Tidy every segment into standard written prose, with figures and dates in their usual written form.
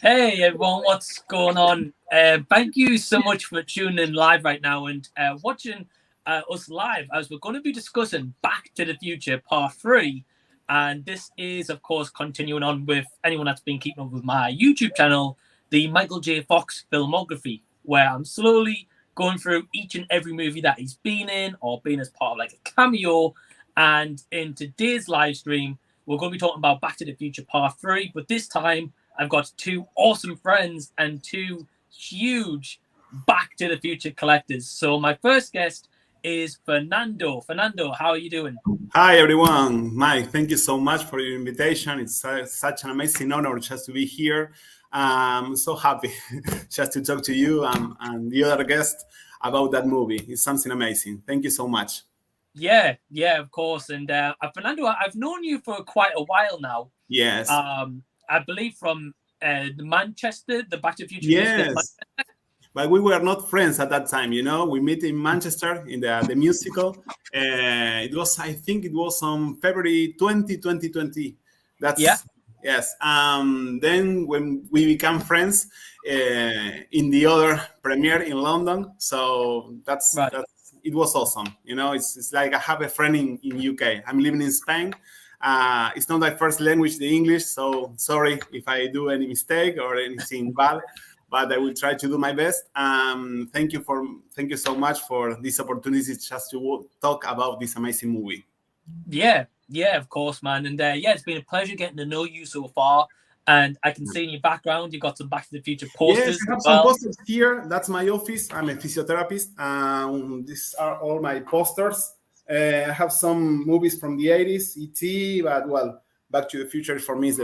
Hey everyone, what's going on? Thank you so much for tuning in live right now and watching us live as we're going to be discussing Back to the Future Part 3. And this is, of course, continuing on with anyone that's been keeping up with my YouTube channel, the Michael J. Fox Filmography, where I'm slowly going through each and every movie that he's been in or been as part of like a cameo. And in today's live stream, we're going to be talking about Back to the Future Part 3, but this time I've got two awesome friends and two huge Back to the Future collectors. So my first guest is Fernando. Fernando, how are you doing? Hi, everyone. Mike, thank you so much for your invitation. It's such an amazing honor just to be here. I'm so happy just to talk to you and the other guest about that movie. It's something amazing. Thank you so much. Yeah, of course. And Fernando, I've known you for quite a while now. Yes. I believe from Manchester, the Back to the Future. Yes. But we were not friends at that time, you know. We met in Manchester in the musical. I think it was on February 2020. That's yes. Then when we became friends in the other premiere in London, so that's it was awesome. You know, it's like I have a friend in UK. I'm living in Spain. It's not my first language, the English, so sorry if I do any mistake or anything bad. But I will try to do my best. Thank you so much for this opportunity just to talk about this amazing movie. Yeah, of course, man. And it's been a pleasure getting to know you so far. And I can see in your background, you've got some Back to the Future posters. Yes, I have some posters here. That's my office. I'm a physiotherapist. These are all my posters. I have some movies from the 80s, E.T., but well, Back to the Future for me is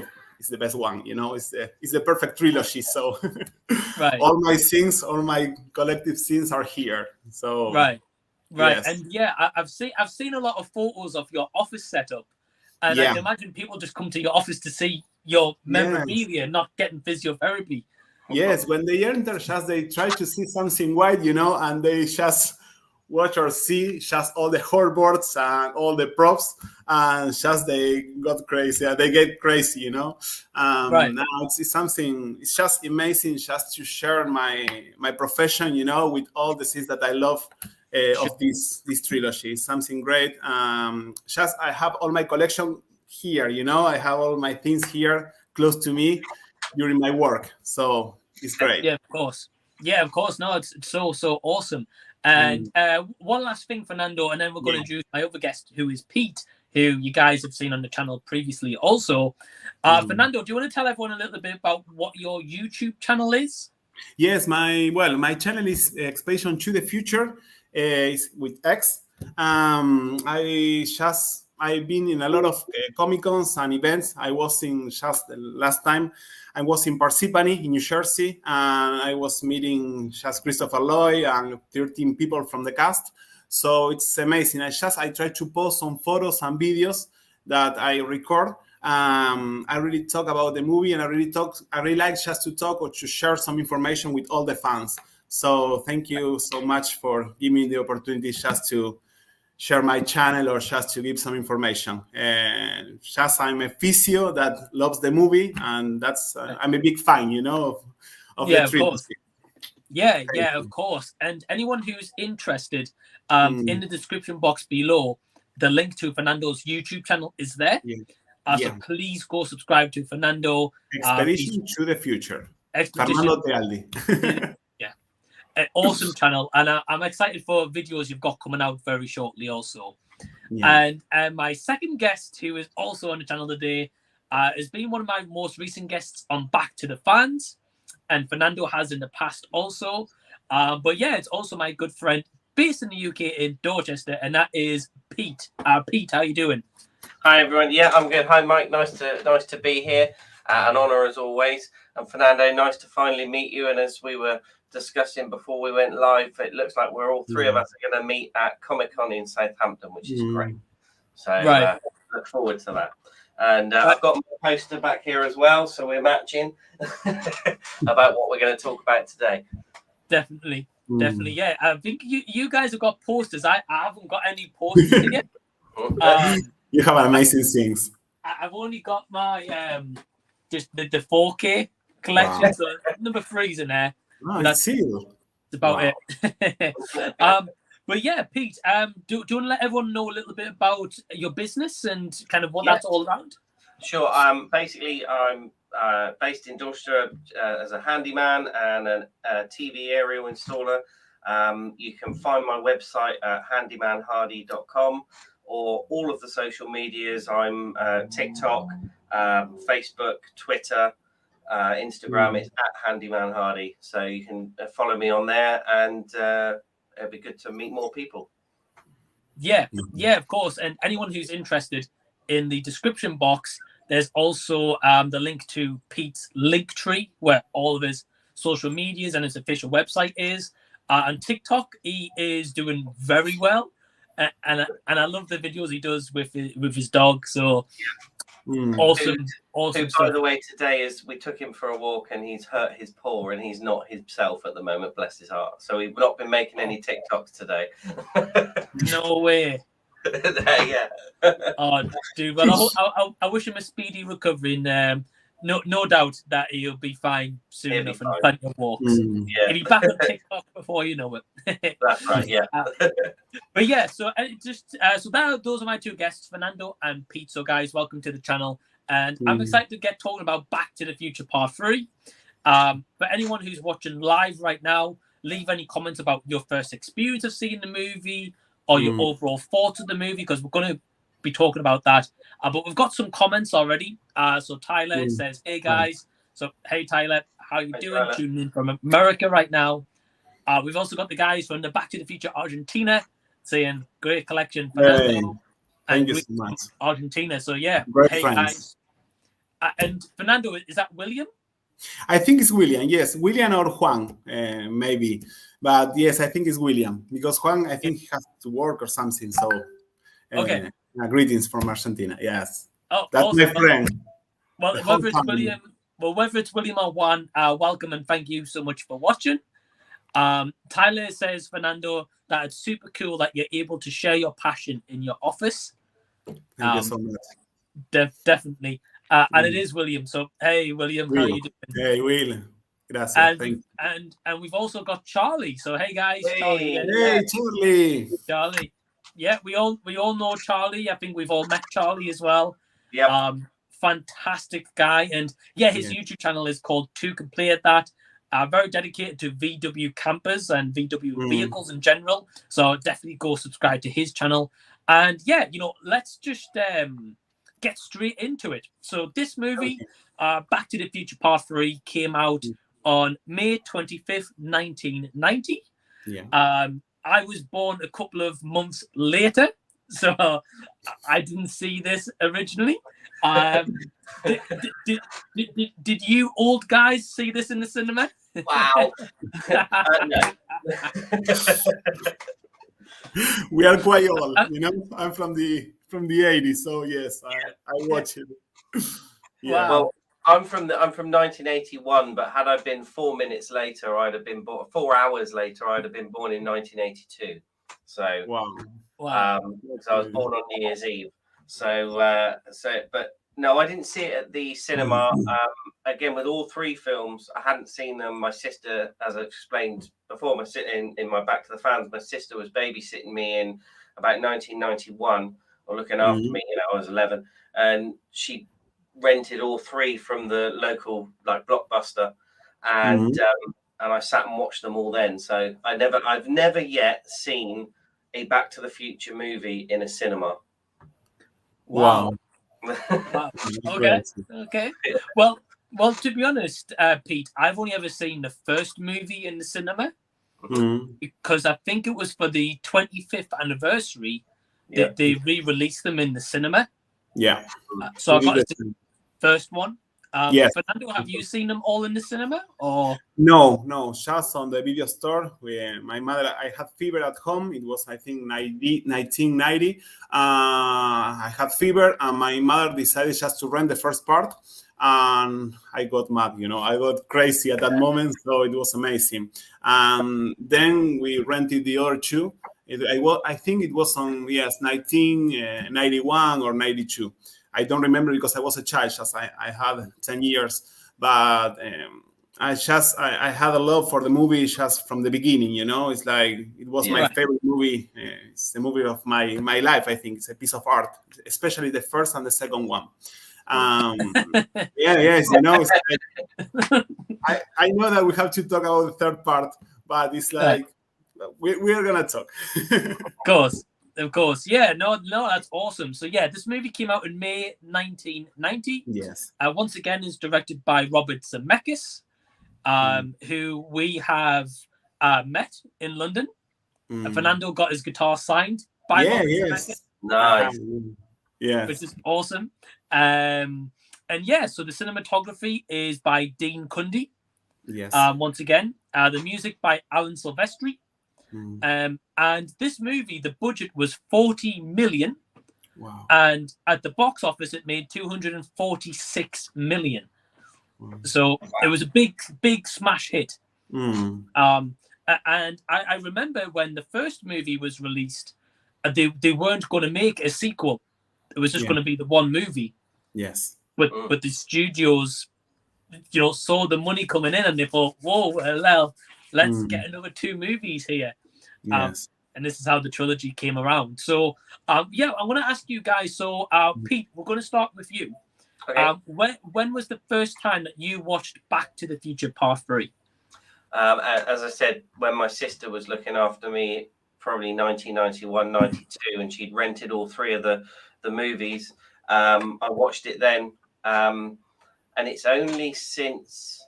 the best one, you know. It's the perfect trilogy. So all my scenes, all my collective scenes are here. So yes. And I've seen a lot of photos of your office setup, and I can imagine people just come to your office to see your memorabilia, not getting physiotherapy. Yes, when they enter, just they try to see something white, you know, and they just watch or see just all the hoverboards and all the props, and just they got crazy. They get crazy, you know. Now it's something. It's just amazing just to share my profession, you know, with all the things that I love of this trilogy. It's something great. Just I have all my collection here, you know. I have all my things here close to me during my work, so it's great. Yeah, of course. No, it's so awesome. And one last thing, Fernando, and then we're going to introduce my other guest, who is Pete, who you guys have seen on the channel previously also. Fernando, do you want to tell everyone a little bit about what your YouTube channel is? Yes, my channel is Xpedition to the Future. It's with X. I've been in a lot of Comic-Cons and events. I was in just the last time. I was in Parsippany in New Jersey, and I was meeting just Christopher Lloyd and 13 people from the cast. So it's amazing. I try to post some photos and videos that I record. I really talk about the movie, and I really like just to talk or to share some information with all the fans. So thank you so much for giving me the opportunity just to share my channel or just to give some information. And I'm a physio that loves the movie, and that's I'm a big fan, you know, of the trilogy. Of course. And anyone who's interested, in the description box below, the link to Fernando's YouTube channel is there. So please go subscribe to Fernando. Xpedition to the Future. Fernando Tealdi. An awesome channel, and I'm excited for videos you've got coming out very shortly also. And my second guest, who is also on the channel today, has been one of my most recent guests on Back to the Fans, and Fernando has in the past also. But it's also my good friend based in the UK in Dorchester, and that is Pete. Pete, how you doing? Hi everyone. Yeah, I'm good. Hi Mike. Nice to be here. An honor as always. And Fernando, nice to finally meet you. And as we were discussing before we went live, it looks like we're all three of us are going to meet at Comic-Con in Southampton, which is great. So look forward to that. And I've got my poster back here as well, so we're matching about what we're going to talk about today. Definitely. Yeah, I think you guys have got posters. I haven't got any posters yet. You have amazing things. I've only got my just the 4K collection. Wow. So number 3's in there. Oh, That's- it's sealed. That's about Wow. it. But yeah, Pete, do you want to let everyone know a little bit about your business and kind of what that's all about? Sure. Basically, I'm based in Dorchester as a handyman and a TV aerial installer. You can find my website at handymanhardy.com or all of the social medias. I'm TikTok, Facebook, Twitter, Instagram. It's at Handyman Hardy. So you can follow me on there, and it'd be good to meet more people. Yeah, of course. And anyone who's interested, in the description box, there's also the link to Pete's Linktree, where all of his social medias and his official website is. On TikTok, he is doing very well, and I love the videos he does with his dog. So awesome Who, stuff. by the way, today we took him for a walk and he's hurt his paw and he's not himself at the moment. Bless his heart. So we've not been making any TikToks today. No way. Yeah. Oh, dude. Well, I wish him a speedy recovery. And no doubt that he'll be fine soon enough and plenty of walks. Yeah. He'll be back on TikTok before you know it. That's right. Yeah. But yeah, so those are my two guests, Fernando and Pete. So guys, welcome to the channel, and I'm excited to get talking about Back to the Future Part 3. For anyone who's watching live right now, leave any comments about your first experience of seeing the movie or your overall thoughts of the movie, because we're going to be talking about that. But we've got some comments already. So Tyler says, "Hey guys." So hey Tyler, how you doing? Tyler. Tuning in from America right now. We've also got the guys from the Back to the Future Argentina saying, "Great collection, Fernando." Thank you so much. Argentina. So yeah, Great hey friends. guys. And Fernando, is that William? I think it's William. Yes, William or Juan, maybe. But yes, I think it's William, because Juan, I think he has to work or something. So Okay. Greetings from Argentina. Yes. Oh, That's awesome. my friend. Well, whether it's William or Juan, welcome and thank you so much for watching. Tyler says, Fernando, that it's super cool that you're able to share your passion in your office. Thank you so much. Definitely. And it is William. So hey William, how you doing? Hey Will. Gracias. And we've also got Charlie. So hey guys, Hey. Charlie. Hey Charlie. Charlie. Yeah, we all know Charlie. I think we've all met Charlie as well. Yeah. Fantastic guy. And yeah, his YouTube channel is called To Complete That. Very dedicated to VW campers and VW vehicles in general. So definitely go subscribe to his channel. And yeah, let's just get straight into it. So this movie, Back to the Future Part 3, came out on May 25th, 1990. Yeah. I was born a couple of months later, so I didn't see this originally. Did you old guys see this in the cinema? Wow. No. We are quite old, I'm from the 80s, so yes, I watch it. Yeah. Well, I'm from 1981, but had I been 4 minutes later, I'd have been born. 4 hours later, I'd have been born in 1982. So Wow. so I was born on New Year's Eve. But no, I didn't see it at the cinema. Again, with all three films, I hadn't seen them. My sister, as I explained before, in my Back to the Fans, my sister was babysitting me in about 1991, or looking after me. I was 11, and she rented all three from the local Blockbuster, and I sat and watched them all then. So I've never yet seen a Back to the Future movie in a cinema. Wow. Okay. Well, to be honest, Pete, I've only ever seen the first movie in the cinema because I think it was for the 25th anniversary that they re-released them in the cinema. Yeah. So I got to see the first one. Yes. Fernando, have you seen them all in the cinema or? No, just on the video store. My mother, I had fever at home. It was, I think, 1990. I had fever, and my mother decided just to rent the first part, and I got mad. I got crazy at that moment, so it was amazing. Then we rented the other two. I think it was on 1991 or 92. I don't remember because I was a child, just I had 10 years. but I had a love for the movie just from the beginning. You know, it's like it was my favorite movie. It's the movie of my life. I think it's a piece of art, especially the first and the second one. Yes, you know, it's like, I know that we have to talk about the third part, but it's like we're gonna talk. Of course, yeah, no, that's awesome. So yeah, this movie came out in May 1990. Yes. Once again, is directed by Robert Zemeckis, who we have met in London. Fernando got his guitar signed by Robert Zemeckis. Nice. Yeah, which is awesome. And yeah, so the cinematography is by Dean Cundy. Yes. Once again, the music by Alan Silvestri. And this movie, the budget was 40 million. Wow. And at the box office, it made 246 million. So it was a big smash hit. And I remember when the first movie was released, they weren't going to make a sequel. It was just going to be the one movie. Yes. But the studios, you know, saw the money coming in and they thought, whoa, well, let's get another 2 movies here. Yes. And this is how the trilogy came around. So, yeah, I want to ask you guys. So, Pete, we're going to start with you. Okay. When was the first time that you watched Back to the Future Part 3? As I said, when my sister was looking after me, probably 1991, 92, and she'd rented all 3 of the movies. I watched it then. And it's only since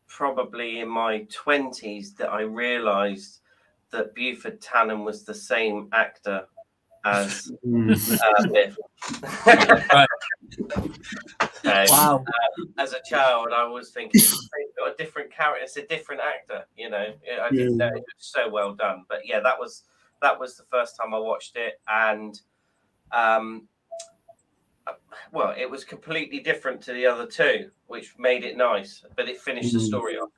probably in my 20s that I realised that Buford Tannen was the same actor as Biff. Wow. As a child, I was thinking, they've got a different character. It's a different actor, you know. I didn't know. It was so well done. But yeah, that was the first time I watched it, and well, it was completely different to the other 2, which made it nice. But it finished the story off.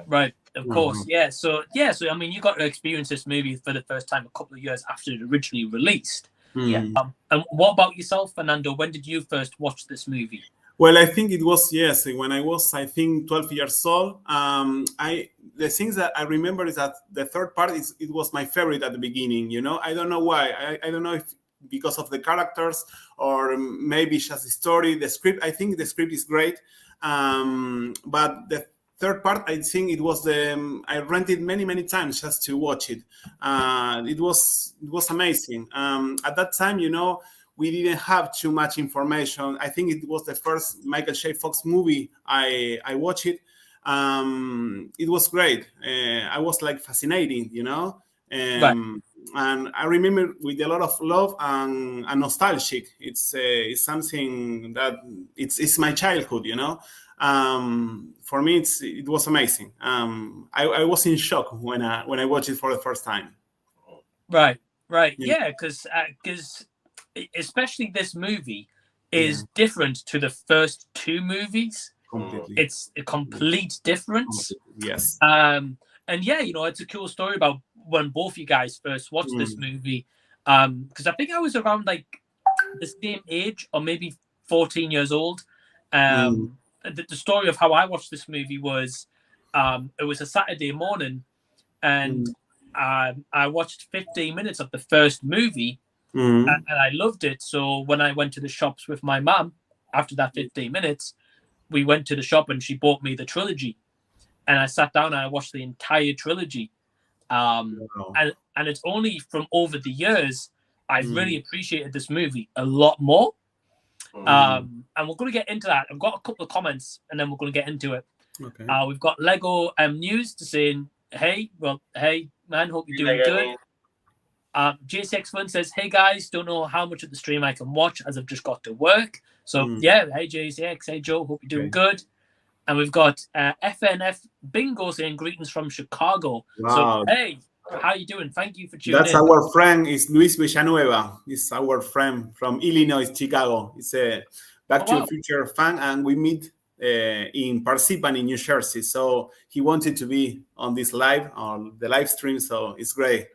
Right. Of course, yeah. So I mean, you got to experience this movie for the first time a couple of years after it originally released. Yeah. And what about yourself, Fernando? When did you first watch this movie? Well, I think it was when I was 12 years old. The things that I remember is that the third part it was my favorite at the beginning. You know, I don't know why. I don't know if because of the characters or maybe just the story, the script. I think the script is great, but the third part, I think it was I rented many times just to watch it. It was amazing. At that time, you know, we didn't have too much information. I think it was the first Michael J. Fox movie I watched it. It was great. I was like fascinating, you know. And I remember with a lot of love and nostalgic. It's something that it's my childhood, you know. For me, it was amazing. I was in shock when I watched it for the first time. Right, yeah, because especially this movie is different to the first 2 movies. Completely. It's a complete difference. Yes. And yeah, you know, it's a cool story about when both you guys first watched this movie. Because I think I was around like the same age, or maybe 14 years old. The story of how I watched this movie was it was a Saturday morning, and I watched 15 minutes of the first movie, and I loved it. So when I went to the shops with my mum after that 15 minutes, we went to the shop and she bought me the trilogy, and I sat down and I watched the entire trilogy. And it's only from over the years I really appreciated this movie a lot more. And we're going to get into that. I've got a couple of comments and then we're going to get into it. Okay. We've got Lego News to saying, hey man, hope you're doing good. JCX Fun says, hey guys, don't know how much of the stream I can watch as I've just got to work. So yeah, hey JCX, hey Joe, hope you're doing good. And we've got FNF Bingo saying greetings from Chicago. Wow. So hey, how you doing? Thank you for tuning in. That's our friend, is Luis Villanueva. He's our friend from Illinois, Chicago. He's a Back to the Future fan, and we meet in Parsippany, New Jersey. So he wanted to be on this live, on the live stream. So it's great.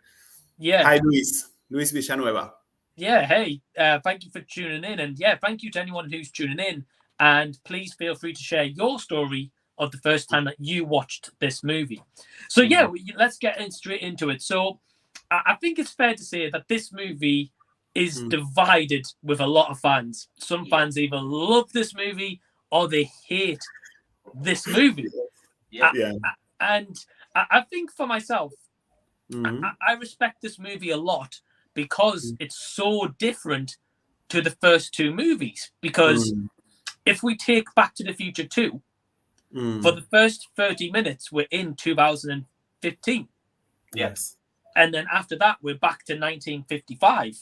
Yeah. Hi, Luis Villanueva. Yeah. Hey, thank you for tuning in, and yeah, thank you to anyone who's tuning in. and please feel free to share your story of the first time that you watched this movie. So yeah, let's get straight into it. So I think it's fair to say that this movie is divided with a lot of fans. Some fans either love this movie or they hate this movie. And I think for myself, I respect this movie a lot because it's so different to the first two movies. Because if we take Back to the Future 2, for the first 30 minutes, we're in 2015. Yes. And then after that, we're back to 1955.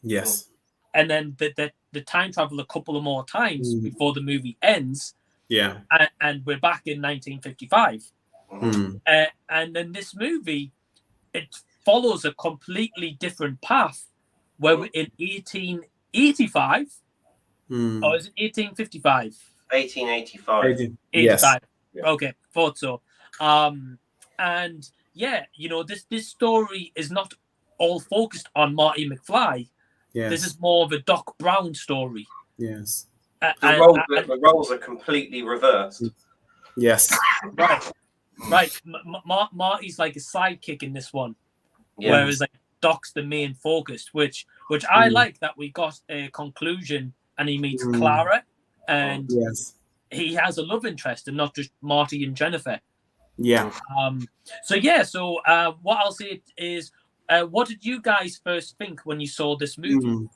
Yes. And then the time travel a couple of more times before the movie ends. Yeah. And we're back in 1955. And then this movie, it follows a completely different path where we're in 1885. Or is it 1855? 1885. 85. Yes. Okay, thought so. And yeah, you know, this story is not all focused on Marty McFly. Yes. This is more of a Doc Brown story. Yes. The roles are completely reversed. Yes. Right. Marty's like a sidekick in this one, whereas like Doc's the main focus, which I like that we got a conclusion and he meets Clara and he has a love interest and not just Marty and Jennifer. Yeah. So what I'll say is, what did you guys first think when you saw this movie?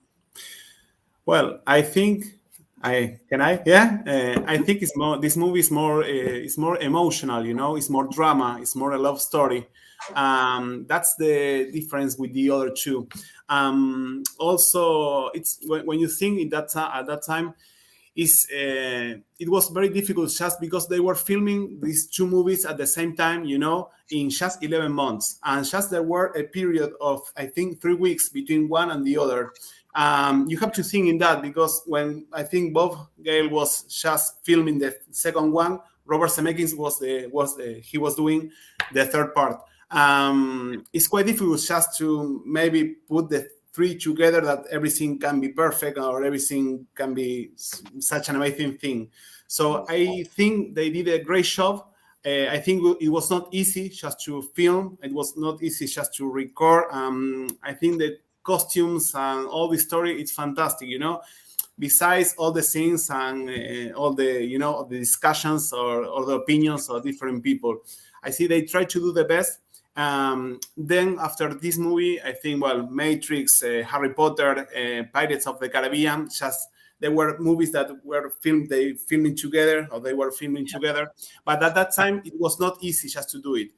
Well, I think I think it's more. This movie is more. It's more emotional. You know, it's more drama. It's more a love story. That's the difference with the other two. Also, it's when you think at that time, it was very difficult just because they were filming these two movies at the same time, you know, in just 11 months. And just there were a period of, I think, 3 weeks between one and the other. You have to think in that because when I think Bob Gale was just filming the second one, Robert Zemeckis was doing the third part. It's quite difficult just to maybe put the three together that everything can be perfect or everything can be such an amazing thing. So I think they did a great job. I think it was not easy just to film. It was not easy just to record. I think the costumes and all the story, it's fantastic, you know. Besides all the scenes and all the, you know, the discussions or the opinions of different people, I see they try to do the best. Then after this movie, I think, well, Matrix, Harry Potter, Pirates of the Caribbean, just they were movies that were filmed together. But at that time, it was not easy just to do it.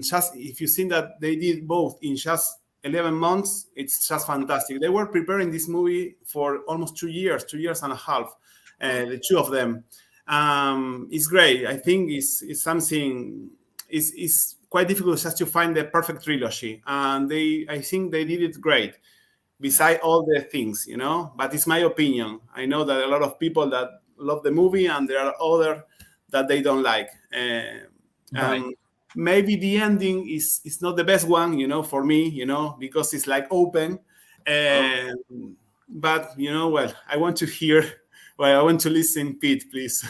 Just if you think that they did both in just 11 months, it's just fantastic. They were preparing this movie for almost 2 years and a half, the two of them. It's great. I think it's something. It's quite difficult just to find the perfect trilogy, and I think they did it great. Beside all the things, you know, but it's my opinion. I know that a lot of people that love the movie, and there are other that they don't like. Maybe the ending is not the best one, you know, for me, you know, because it's like open. But you know, well, I want to listen, Pete, please.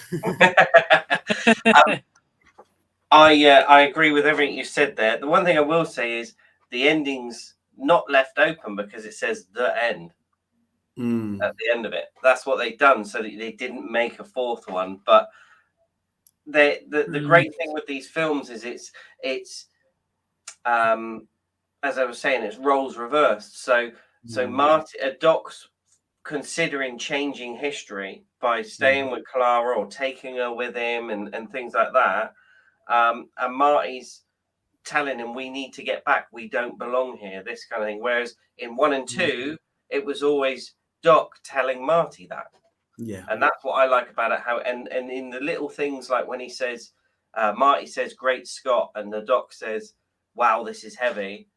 I agree with everything you said there. The one thing I will say is the ending's not left open because it says the end at the end of it. That's what they've done, so that they didn't make a fourth one. But the great thing with these films is it's as I was saying, it's roles reversed. So Doc's considering changing history by staying with Clara or taking her with him and things like that. And Marty's telling him, we need to get back, we don't belong here, this kind of thing. Whereas in 1 and 2, it was always Doc telling Marty that. Yeah. And that's what I like about it. How and in the little things, like when he says, Marty says, "Great Scott," and the Doc says, "Wow, this is heavy."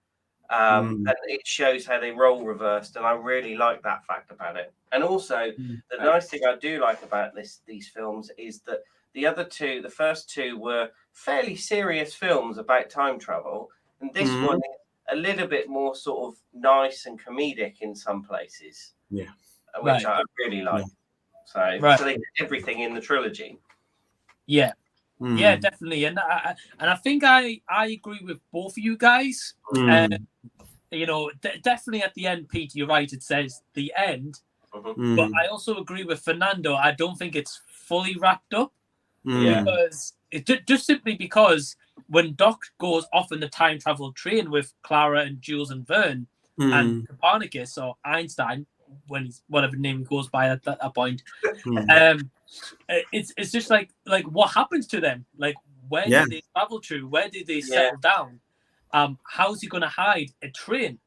And it shows how they role reversed, and I really like that fact about it. And also, the nice thing I do like about these films is that the first two were fairly serious films about time travel, and this one is a little bit more sort of nice and comedic in some places. Yeah, which I really like. So, Right. so they did everything in the trilogy. Yeah. Yeah, definitely. And I think I agree with both of you guys. You know, definitely at the end, Pete, you're right. It says the end. But I also agree with Fernando. I don't think it's fully wrapped up. Because just simply because when Doc goes off in the time travel train with Clara and Jules and Verne and Copernicus or Einstein, when he's whatever name he goes by at that point, it's just like what happens to them? Like, where did they travel to? Where did they settle down? How's he going to hide a train?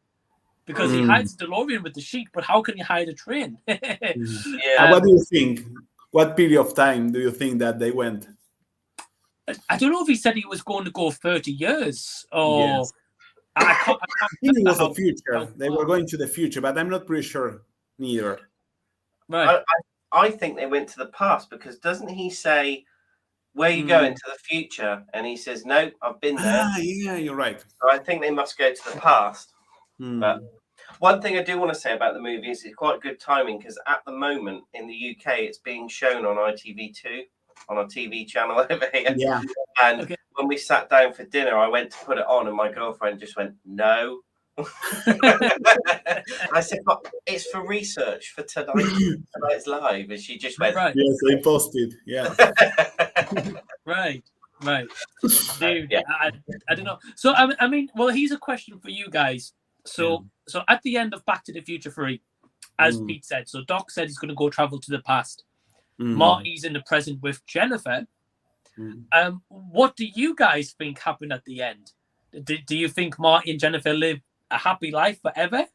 Because he hides a DeLorean with the sheet, but how can he hide a train? What do you think? What period of time do you think that they went? I don't know if he said he was going to go 30 years or. I think it was the future. They were going to the future, but I'm not pretty sure neither. Right. I think they went to the past because doesn't he say, where are you going, to the future? And he says, no, I've been there. Yeah, you're right. So I think they must go to the past. But one thing I do want to say about the movie is it's quite good timing because at the moment in the UK, it's being shown on ITV2 on a TV channel over here. Yeah. And when we sat down for dinner, I went to put it on and my girlfriend just went, no. I said, but it's for research for tonight's live. And she just went, right. Yes, they posted. Yeah. Right. Dude, I don't know. So, I mean, well, here's a question for you guys. So at the end of Back to the Future 3, as Pete said, so Doc said he's going to go travel to the past. Marty's in the present with Jennifer. What do you guys think happened at the end? Do you think Marty and Jennifer live a happy life forever?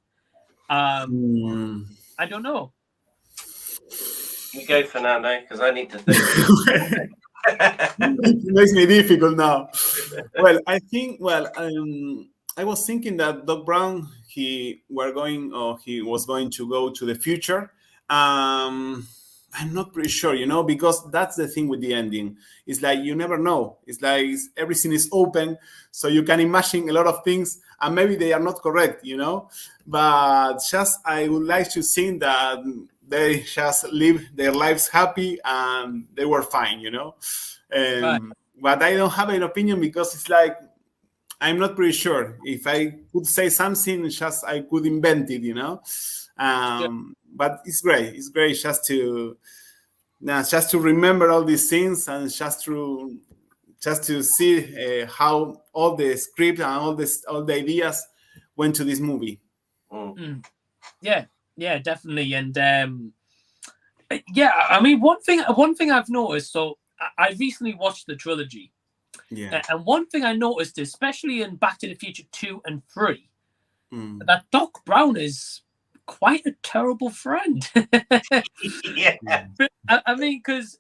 I don't know. You go, Fernando, because I need to think. It makes me difficult now. Well, I think. I was thinking that Doc Brown he was going to go to the future. I'm not pretty sure, because that's the thing with the ending. It's like you never know. It's like everything is open, so you can imagine a lot of things, and maybe they are not correct, But just I would like to think that they just live their lives happy and they were fine, Right. But I don't have an opinion because it's like I'm not pretty sure. If I could say something, just I could invent it, But it's great. It's great just to remember all these things and just to see how all the script and all the ideas went to this movie. Yeah, definitely. And I mean, one thing I've noticed. So I recently watched the trilogy. Yeah. And one thing I noticed, especially in Back to the Future 2 and 3, that Doc Brown is quite a terrible friend. Yeah. I mean, because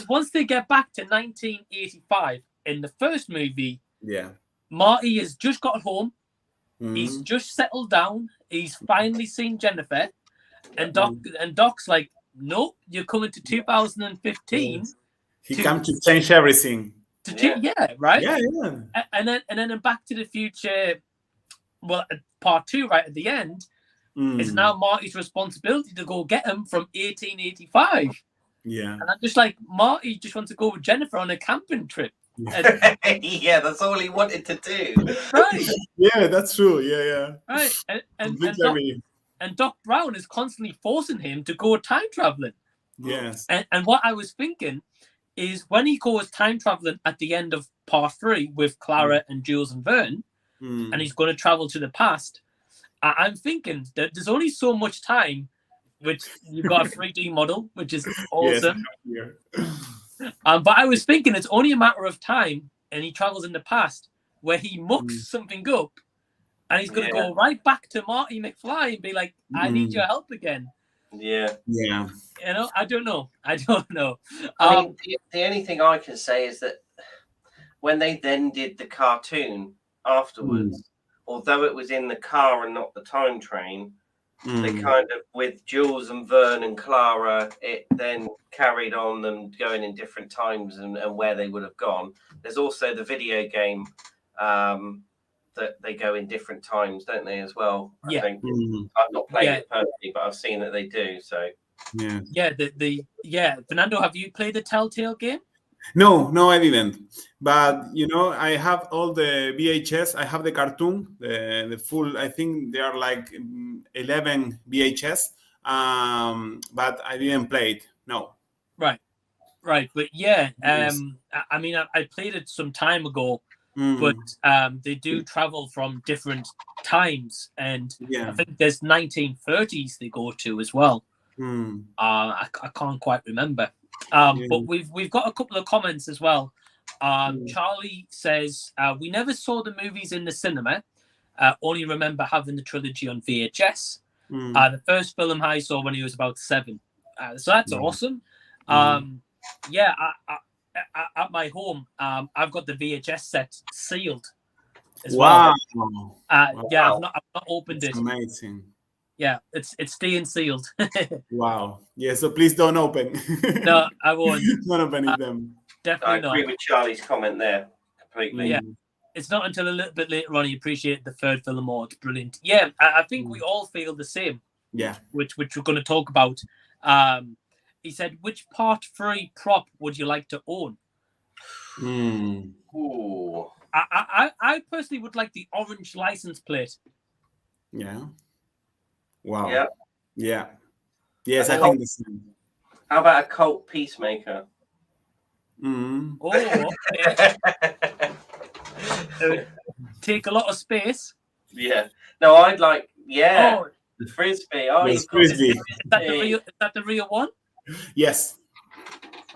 once they get back to 1985 in the first movie, Marty has just got home. He's just settled down. He's finally seen Jennifer, and Doc's like, "Nope, you're coming to 2015." He come to change everything. Right. Yeah. And then in Back to the Future, well, part 2, right at the end, is now Marty's responsibility to go get him from 1885. Yeah. And I'm just like, Marty just wants to go with Jennifer on a camping trip. Yeah, that's all he wanted to do. Right. Yeah, that's true. Yeah. Right. And Doc Brown is constantly forcing him to go time traveling. Yes. And what I was thinking is when he goes time traveling at the end of part 3 with Clara and Jules and Verne, and he's going to travel to the past, I'm thinking that there's only so much time, which you've got a 3D model, which is awesome. Yes. But I was thinking it's only a matter of time, and he travels in the past where he mucks something up, and he's going to go right back to Marty McFly and be like, I need your help again. Yeah. I don't know. I mean, the only thing I can say is that when they then did the cartoon afterwards, although it was in the car and not the time train, they kind of, with Jules and Verne and Clara, it then carried on them going in different times and where they would have gone. There's also the video game that they go in different times, don't they, as well? I think. I've not played it personally, but I've seen that they do. So Fernando, have you played the Telltale game? No, I didn't. But I have all the VHS. I have the cartoon, the full. I think there are like 11 VHS. But I didn't play it. No. Right. But yeah, I mean, I played it some time ago, but they do travel from different times, and I think there's 1930s they go to as well. I can't quite remember. But we've got a couple of comments as well. Charlie says we never saw the movies in the cinema. Only remember having the trilogy on VHS. The first film I saw when he was about 7. So that's awesome. At my home, I've got the VHS set sealed as well. Yeah, I've not opened it. Amazing. Yeah, it's staying sealed. Wow. Yeah, so please don't open. No, I won't. Not opening them. Definitely not. I agree with Charlie's comment there completely. Yeah. It's not until a little bit later on you appreciate the third film more. It's brilliant. Yeah, I think we all feel the same. Yeah. Which we're going to talk about. He said, which Part 3 prop would you like to own? Ooh. I personally would like the orange license plate. Yeah. Wow. Yeah. Yeah. Yes, I think the same. How about a cult peacemaker? Oh, okay. Take a lot of space. Yeah. No, I'd like. Yeah. Oh, the frisbee. Oh, the frisbee. Is that the real one? Yes.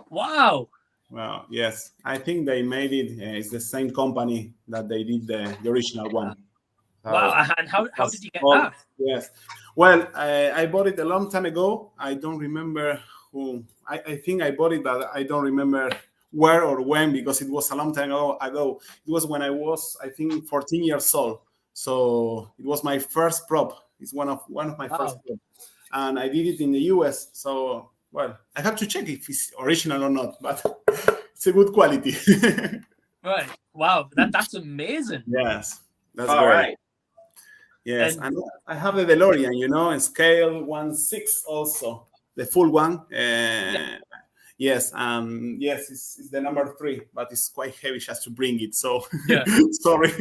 Wow. Well, yes. I think they made it. It's the same company that they did the original one. Wow. And how did you get that? Yes. Well, I bought it a long time ago. I don't remember who. I think I bought it, but I don't remember where or when, because it was a long time ago. It was when I was, I think, 14 years old. So it was my first prop. It's one of my first prop. And I did it in the US. So, well, I have to check if it's original or not, but it's a good quality. Right. Wow. That's amazing. Yes. That's all great. Right. Yes. And I have the DeLorean, in scale 1/6 also, the full one. Yes. Yes, it's the number 3, but it's quite heavy just to bring it. So, sorry.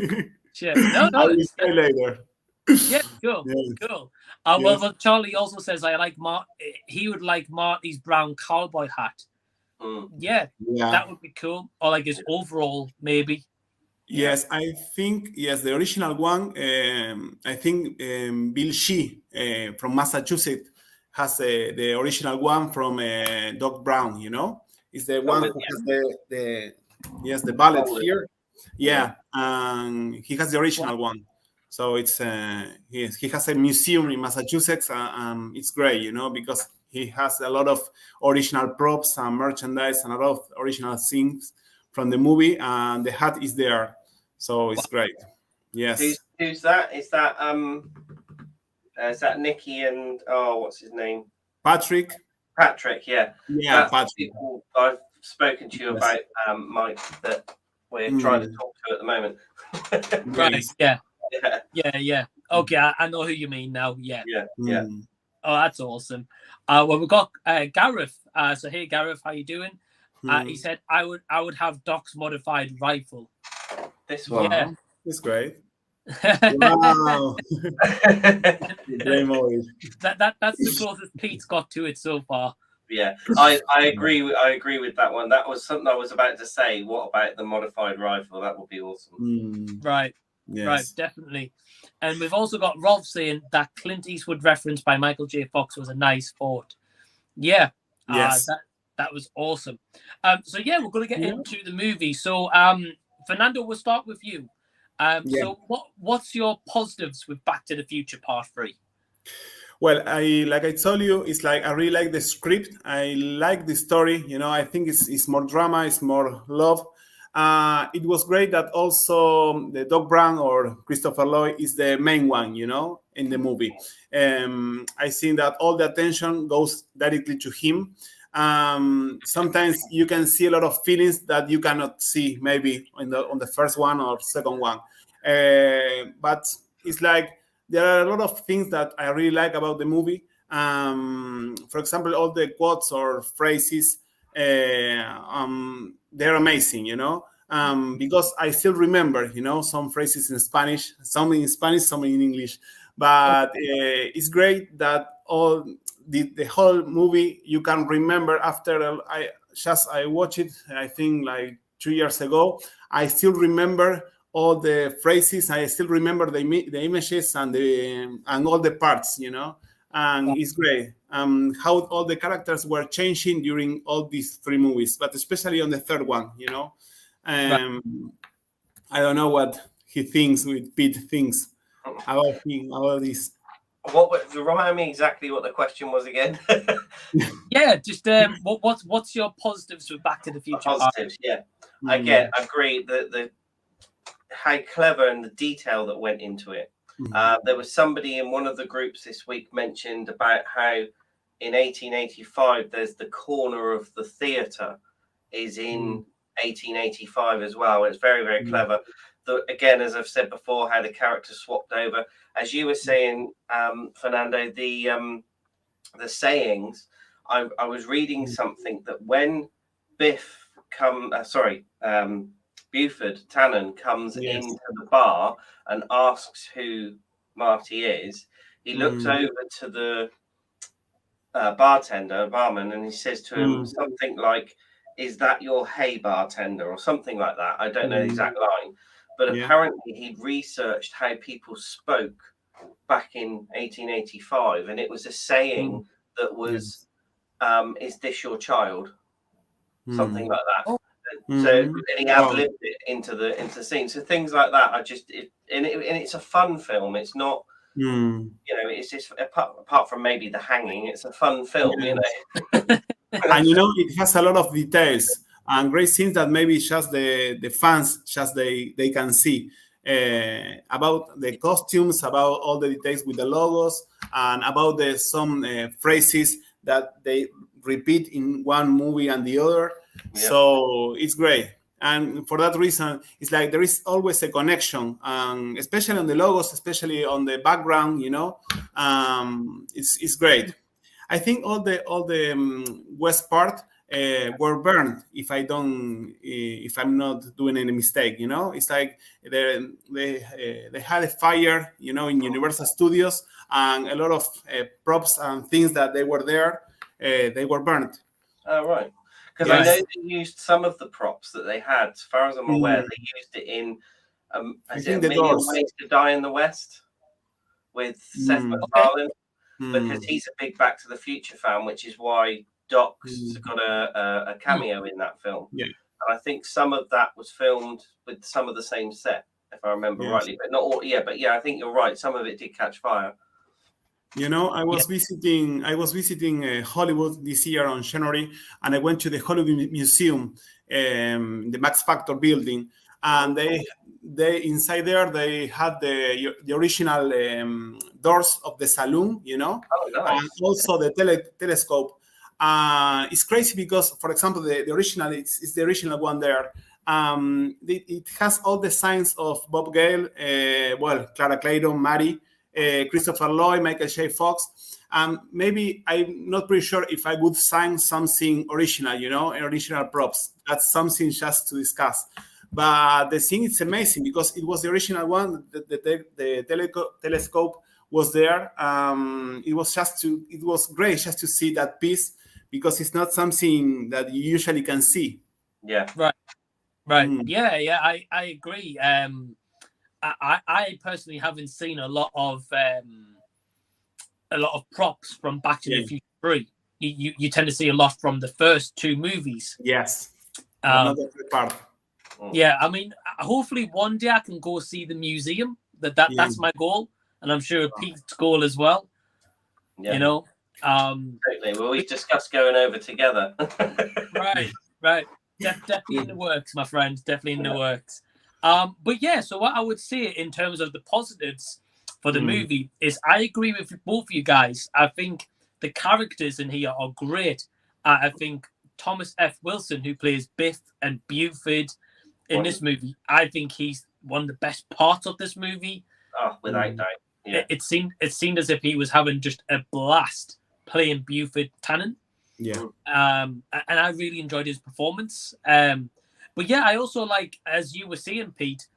Yeah. No, I will say later. Yeah, cool. Yes. Cool. Well, Charlie also says he would like Marty's brown cowboy hat. Yeah, that would be cool. Or like his overall, maybe. Yes, I think the original one. I think Bill Shee from Massachusetts has the original one from Doc Brown. It's the one who has the ballet here. Yeah, and he has the original one. So it's he has a museum in Massachusetts, and it's great, because he has a lot of original props and merchandise and a lot of original things from the movie, and the hat is there, so it's great. Yes. Who's that? Is that Nicky and what's his name? Patrick. Yeah. Yeah, that's Patrick. I've spoken to you about, Mike, that we're trying to talk to at the moment. Right. Yeah. Okay, I know who you mean now. Yeah. Oh, that's awesome. Well, we've got Gareth. So hey, Gareth, how you doing? He said I would have Doc's modified rifle. This one. Yeah, it's great. Wow. That's the closest Pete's got to it so far. Yeah, I agree with that one. That was something I was about to say. What about the modified rifle? That would be awesome. Right. Yes. Right, definitely. And we've also got Rolf saying that Clint Eastwood reference by Michael J. Fox was a nice thought. Yeah. Yes. That was awesome. So yeah, we're going to get into the movie. So Fernando, we'll start with you. So what's your positives with Back to the Future Part 3? Well, I told you, it's like I really like the script. I like the story. I think it's more drama, it's more love. It was great that also the Doc Brown or Christopher Lloyd is the main one, in the movie. I think that all the attention goes directly to him. Sometimes you can see a lot of feelings that you cannot see maybe on the first one or second one. But it's like there are a lot of things that I really like about the movie. For example, all the quotes or phrases, they're amazing, because I still remember, some phrases in Spanish, some in Spanish, some in English. But it's great that all the whole movie you can remember after I watched it, I think like 2 years ago. I still remember all the phrases. I still remember the images and all the parts, and it's great. How all the characters were changing during all these 3 movies, but especially on the third one, I don't know what he thinks with Pete thinks about this. Remind me exactly what the question was again. Yeah, just what's your positives with Back to the Future? Positives, yeah. Again, I agree that the how clever and the detail that went into it. There was somebody in one of the groups this week mentioned about how in 1885 there's the corner of the theatre is in 1885 as well. It's very, very clever. Again, as I've said before, how the characters swapped over. As you were saying, Fernando, the sayings. I was reading something that when Buford Tannen comes into the bar and asks who Marty is, he looks over to the barman, and he says to him something like, "Is that your hay bartender?" or something like that. I don't know the exact line, but apparently he'd researched how people spoke back in 1885, and it was a saying that was, "Is this your child?" Something like that. So and he ad-libbed it into the scene. So things like that. And it's a fun film. It's not, it's just apart from maybe the hanging. It's a fun film, And it has a lot of details and great scenes that maybe just the fans they can see about the costumes, about all the details with the logos, and about some phrases that they repeat in one movie and the other. So it's great, and for that reason it's like there is always a connection, especially on the logos, especially on the background. It's great. I think all the west part were burned. If I'm not doing any mistake, it's like they had a fire, in Universal Studios, and a lot of props and things that they were there, they were burned. Oh, right. Because I know they used some of the props that they had. As far as I'm aware, they used it in is it A Million Ways to Die in the West with Seth MacFarlane. Because he's a big Back to the Future fan, which is why Doc's got a cameo in that film. Yeah. And I think some of that was filmed with some of the same set, if I remember rightly. But not all. Yeah, but I think you're right. Some of it did catch fire. I was visiting Hollywood this year on January, and I went to the Hollywood Museum, the Max Factor building, and they inside there they had the original doors of the saloon, Oh, nice. and also the telescope. It's crazy because, for example, the original it's the original one there. It has all the signs of Bob Gale, Clara Clayton, Mary, Christopher Lloyd, Michael J. Fox. Maybe I'm not pretty sure if I would sign something original, original props. That's something just to discuss. But the thing is amazing because it was the original one. The telescope was there. It was great just to see that piece because it's not something that you usually can see. Yeah. Right. Yeah. I agree. I personally haven't seen a lot of props from Back to the Future 3. You tend to see a lot from the first 2 movies. Yes. Another part. Yeah, I mean, hopefully one day I can go see the museum. That's my goal, and I'm sure Pete's goal as well. Yeah. Totally. Well, we've discussed going over together. Right. Definitely in the works, my friend. Definitely in the works. But so what I would say in terms of the positives for the movie is I agree with both of you guys. I think the characters in here are great. I think Thomas F. Wilson, who plays Biff and Buford in this movie, I think he's one of the best parts of this movie. Oh, without doubt. it seemed as if he was having just a blast playing Buford Tannen. Yeah. And I really enjoyed his performance. But yeah, I also like, as you were saying, Pete,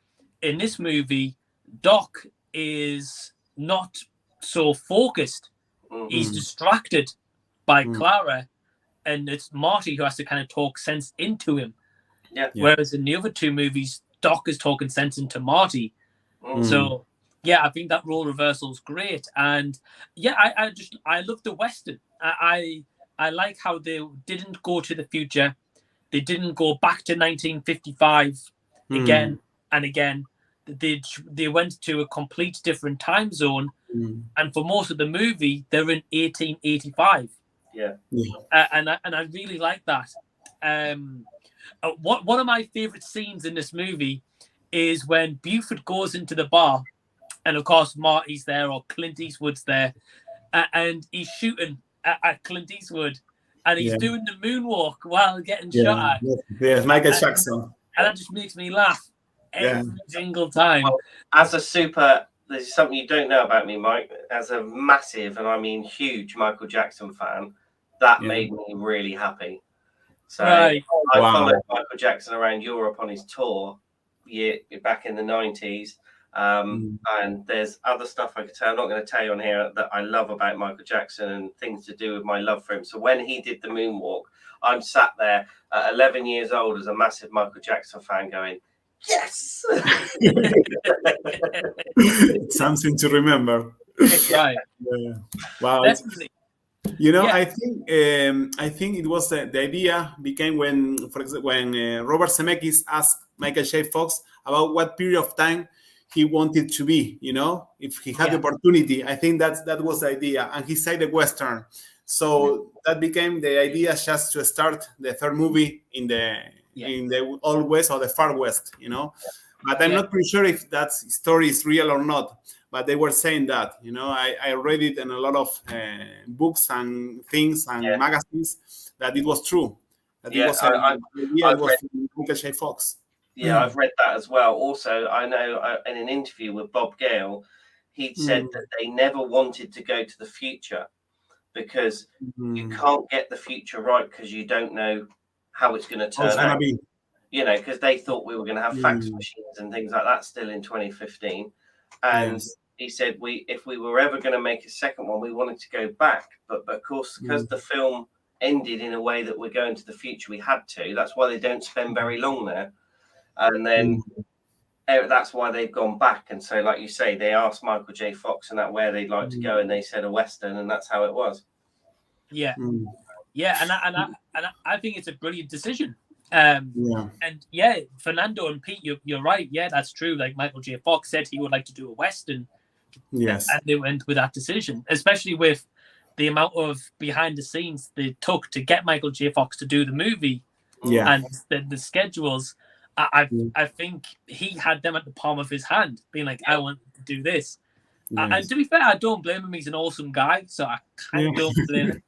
in this movie, Doc is not so focused. He's distracted by Clara, and it's Marty who has to kind of talk sense into him. Yeah. Whereas in the other two movies, Doc is talking sense into Marty. So yeah, I think that role reversal is great. And yeah, I love the Western. I like how they didn't go to the future. They didn't go back to 1955 again and again. They went to a complete different time zone. And for most of the movie, they're in 1885. Yeah. And I really like that. One of my favorite scenes in this movie is when Buford goes into the bar, and of course Marty's there, or Clint Eastwood's there, and he's shooting at Clint Eastwood, and he's doing the moonwalk while getting shot at. Yes, Michael Jackson. And that just makes me laugh every single time. Well, there's something you don't know about me, Mike. As a massive, and I mean huge, Michael Jackson fan, that made me really happy. So I followed Michael Jackson around Europe on his tour back in the 90s. And there's other stuff I could tell. I'm not going to tell you on here that I love about Michael Jackson and things to do with my love for him. So when he did the moonwalk, I'm sat there at 11 years old as a massive Michael Jackson fan going, yes! Something to remember. Right. Wow. Definitely. I think it was the idea became when, for example, when Robert Zemeckis asked Michael J. Fox about what period of time he wanted to be, if he had the opportunity. I think that was the idea, and he said the Western. So that became the idea, just to start the third movie in the Old West or the Far West, But I'm not pretty sure if that story is real or not. But they were saying that, I read it in a lot of books and things and magazines that it was true. That it was Michael J. Fox. Yeah, I've read that as well. Also, I know in an interview with Bob Gale, he'd said that they never wanted to go to the future because you can't get the future right because you don't know how it's going to turn out. Because they thought we were going to have fax machines and things like that still in 2015. And he said if we were ever going to make a second one, we wanted to go back. But of course, because the film ended in a way that we're going to the future, we had to. That's why they don't spend very long there. And then that's why they've gone back. And so, like you say, they asked Michael J. Fox and that where they'd like to go, and they said a Western, and that's how it was. Yeah. And I think it's a brilliant decision. And Fernando and Pete, you're right. Yeah, that's true. Like Michael J. Fox said he would like to do a Western. Yes. And they went with that decision, especially with the amount of behind the scenes they took to get Michael J. Fox to do the movie. And the schedules. I think he had them at the palm of his hand, being like, I want to do this. And to be fair, I don't blame him. He's an awesome guy, so I kind of don't blame him.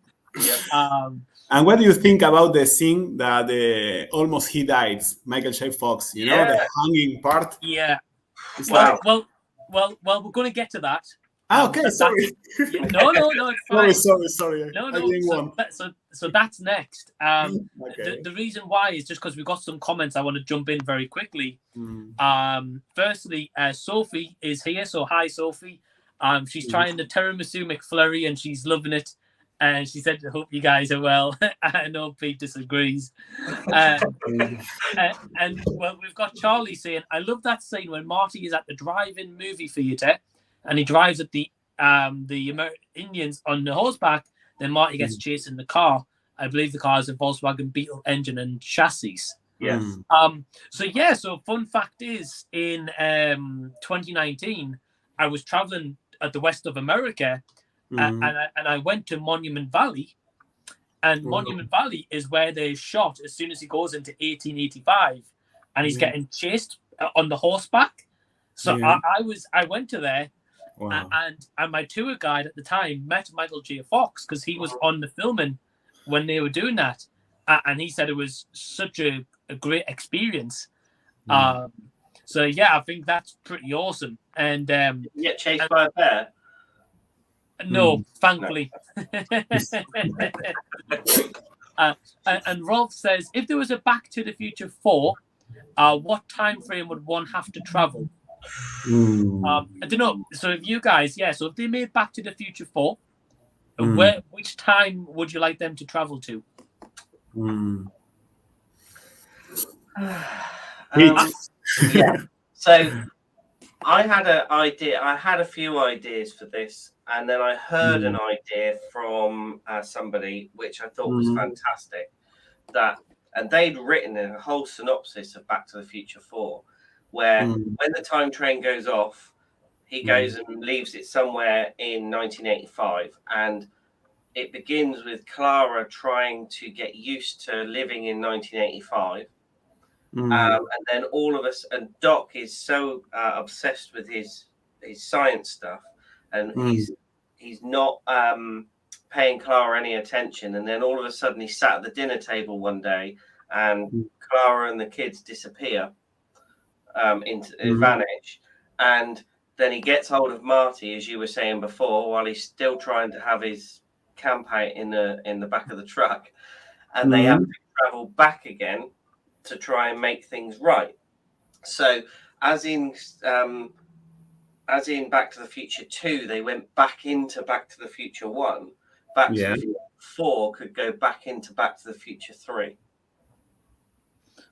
And what do you think about the scene that almost he dies, Michael J. Fox? The hanging part. Yeah. It's well, we're going to get to that. Okay, sorry. No, it's fine. Sorry. No. So that's next. The reason why is just because we've got some comments I want to jump in very quickly. Firstly, Sophie is here. So hi, Sophie. She's trying the tiramisu McFlurry and she's loving it. And she said, I hope you guys are well. I know Pete disagrees. And well, we've got Charlie saying, I love that scene when Marty is at the drive-in movie theater and he drives at the Indians on the horseback. Then Marty gets chased in the car. I believe the car is a Volkswagen Beetle engine and chassis. Yes. So fun fact is, in 2019, I was traveling at the west of America, and I went to Monument Valley, and Monument Valley is where they shot as soon as he goes into 1885, and he's getting chased on the horseback. So I went to there. Wow. And my tour guide at the time met Michael J. Fox because he was on the filming when they were doing that, and he said it was such a great experience. So yeah, I think that's pretty awesome. And You get chased by a bear. no, thankfully. And Rolf says, if there was a Back to the Future 4, what time frame would one have to travel? I don't know. So if you guys, so if they made Back to the Future 4, which time would you like them to travel to? Yeah. So I had an idea. I had a few ideas for this, and then I heard an idea from somebody which I thought was fantastic. And they'd written a whole synopsis of Back to the Future 4, where when the time train goes off, he goes and leaves it somewhere in 1985, and it begins with Clara trying to get used to living in 1985. And then all of us, and Doc is so obsessed with his science stuff, and he's not paying Clara any attention. And then all of a sudden, he sat at the dinner table one day, and Clara and the kids disappear, vanish, and then he gets hold of Marty, as you were saying before, while he's still trying to have his camp out in the back of the truck, and they have to travel back again to try and make things right. So as in Back to the Future 2, they went back into Back to the Future 1. Back to the Future 4 could go back into Back to the Future 3.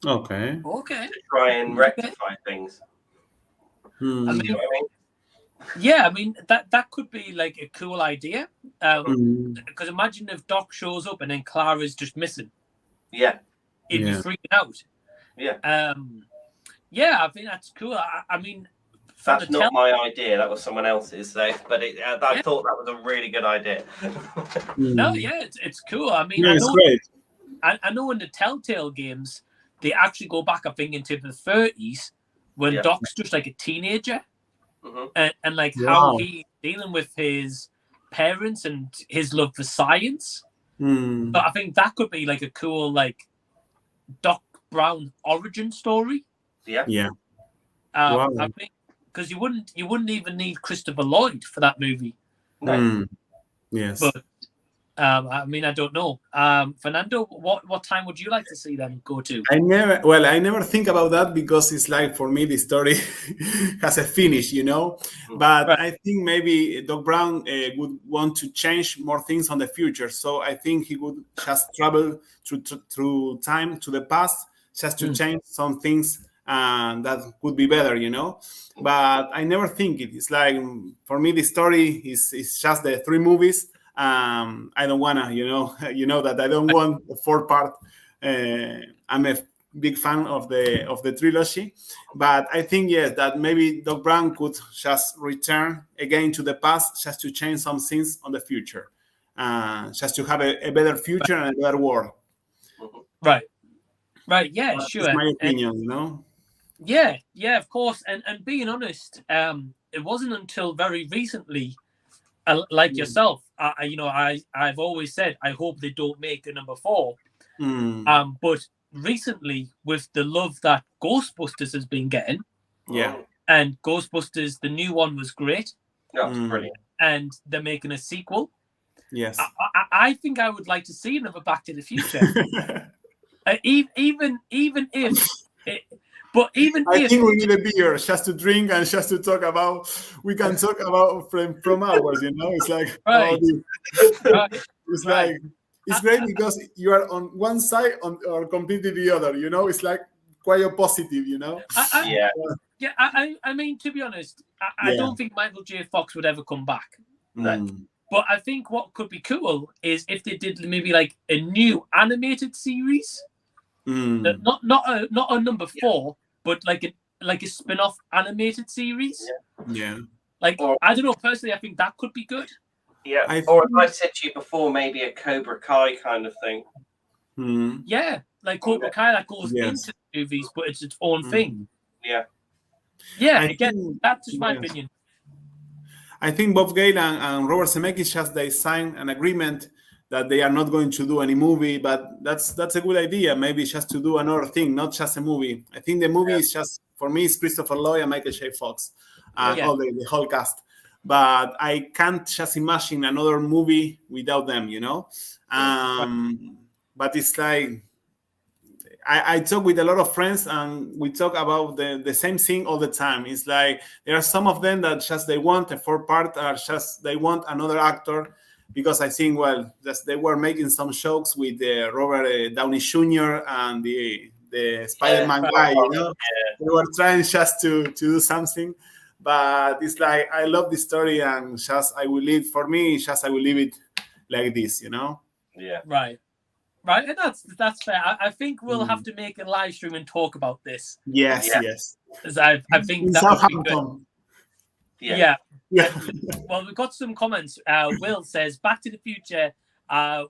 Okay. Okay. To try and rectify things. I mean, that could be like a cool idea. Because imagine if Doc shows up and then Clara's just missing. Yeah. He'd be freaking out. Yeah. I think that's cool. I mean, that's not my idea. That was someone else's. So, but I thought that was a really good idea. No, it's cool. I mean, it's great. I know in the Telltale games, they actually go back, I think, into the 30s when Doc's just like a teenager, and like how he's dealing with his parents and his love for science. But I think that could be like a cool like Doc Brown origin story. Yeah. I think because you wouldn't even need Christopher Lloyd for that movie. No. Yes. But I mean, I don't know. Fernando, what time would you like to see them go to? I never think about that because it's like, for me, the story has a finish, But I think maybe Doc Brown would want to change more things on the future. So I think he would just travel through time to the past, just to change some things that could be better, But I never think it. It's like, for me, the story is just the 3 movies. I don't wanna, that I don't want a 4-part. I'm a big fan of the trilogy, but I think that maybe Doc Brown could just return again to the past, just to change some things on the future, just to have a better future and a better world. Right. Yeah, sure. That's my opinion, Yeah, of course. And being honest, it wasn't until very recently. Like yourself, I've always said I hope they don't make a number 4. But recently, with the love that Ghostbusters has been getting, and Ghostbusters, the new one was great. That's brilliant. And they're making a sequel. Yes, I think I would like to see another Back to the Future. Even if. But I think we need a beer just to drink and just to talk about. We can talk about from hours, It's like it's like it's great because you are on one side or completely the other. It's like quite a positive. I mean, to be honest, I don't think Michael J. Fox would ever come back. But I think what could be cool is if they did maybe like a new animated series, not a number 4. But like a spin-off animated series. Yeah. Like, I don't know, personally, I think that could be good. Yeah. Or as I said to you before, maybe a Cobra Kai kind of thing. Yeah. Like Cobra Kai that goes into the movies, but it's its own thing. Yeah. Yeah, that's just my opinion. I think Bob Gale and Robert Zemeckis they signed an agreement that they are not going to do any movie, but that's a good idea. Maybe just to do another thing, not just a movie. I think the movie is just for me, it's Christopher Lloyd and Michael J. Fox and Yeah. all the whole cast. But I can't just imagine another movie without them, you know. But it's like I talk with a lot of friends, and we talk about the same thing all the time. It's like there are some of them that just they want a fourth part, or just they want another actor, because I think, well, just they were making some jokes with Robert Downey Jr. and the Spider-Man guy, you know. They were trying just to do something, but it's like I love the story, and just I will leave it like this, you know. Yeah. Right, and that's fair. I think we'll have to make a live stream and talk about this. Yes. As I think In that would be good. Southampton. Yeah. Yeah. Well, we've got some comments. Will says, "Back to the Future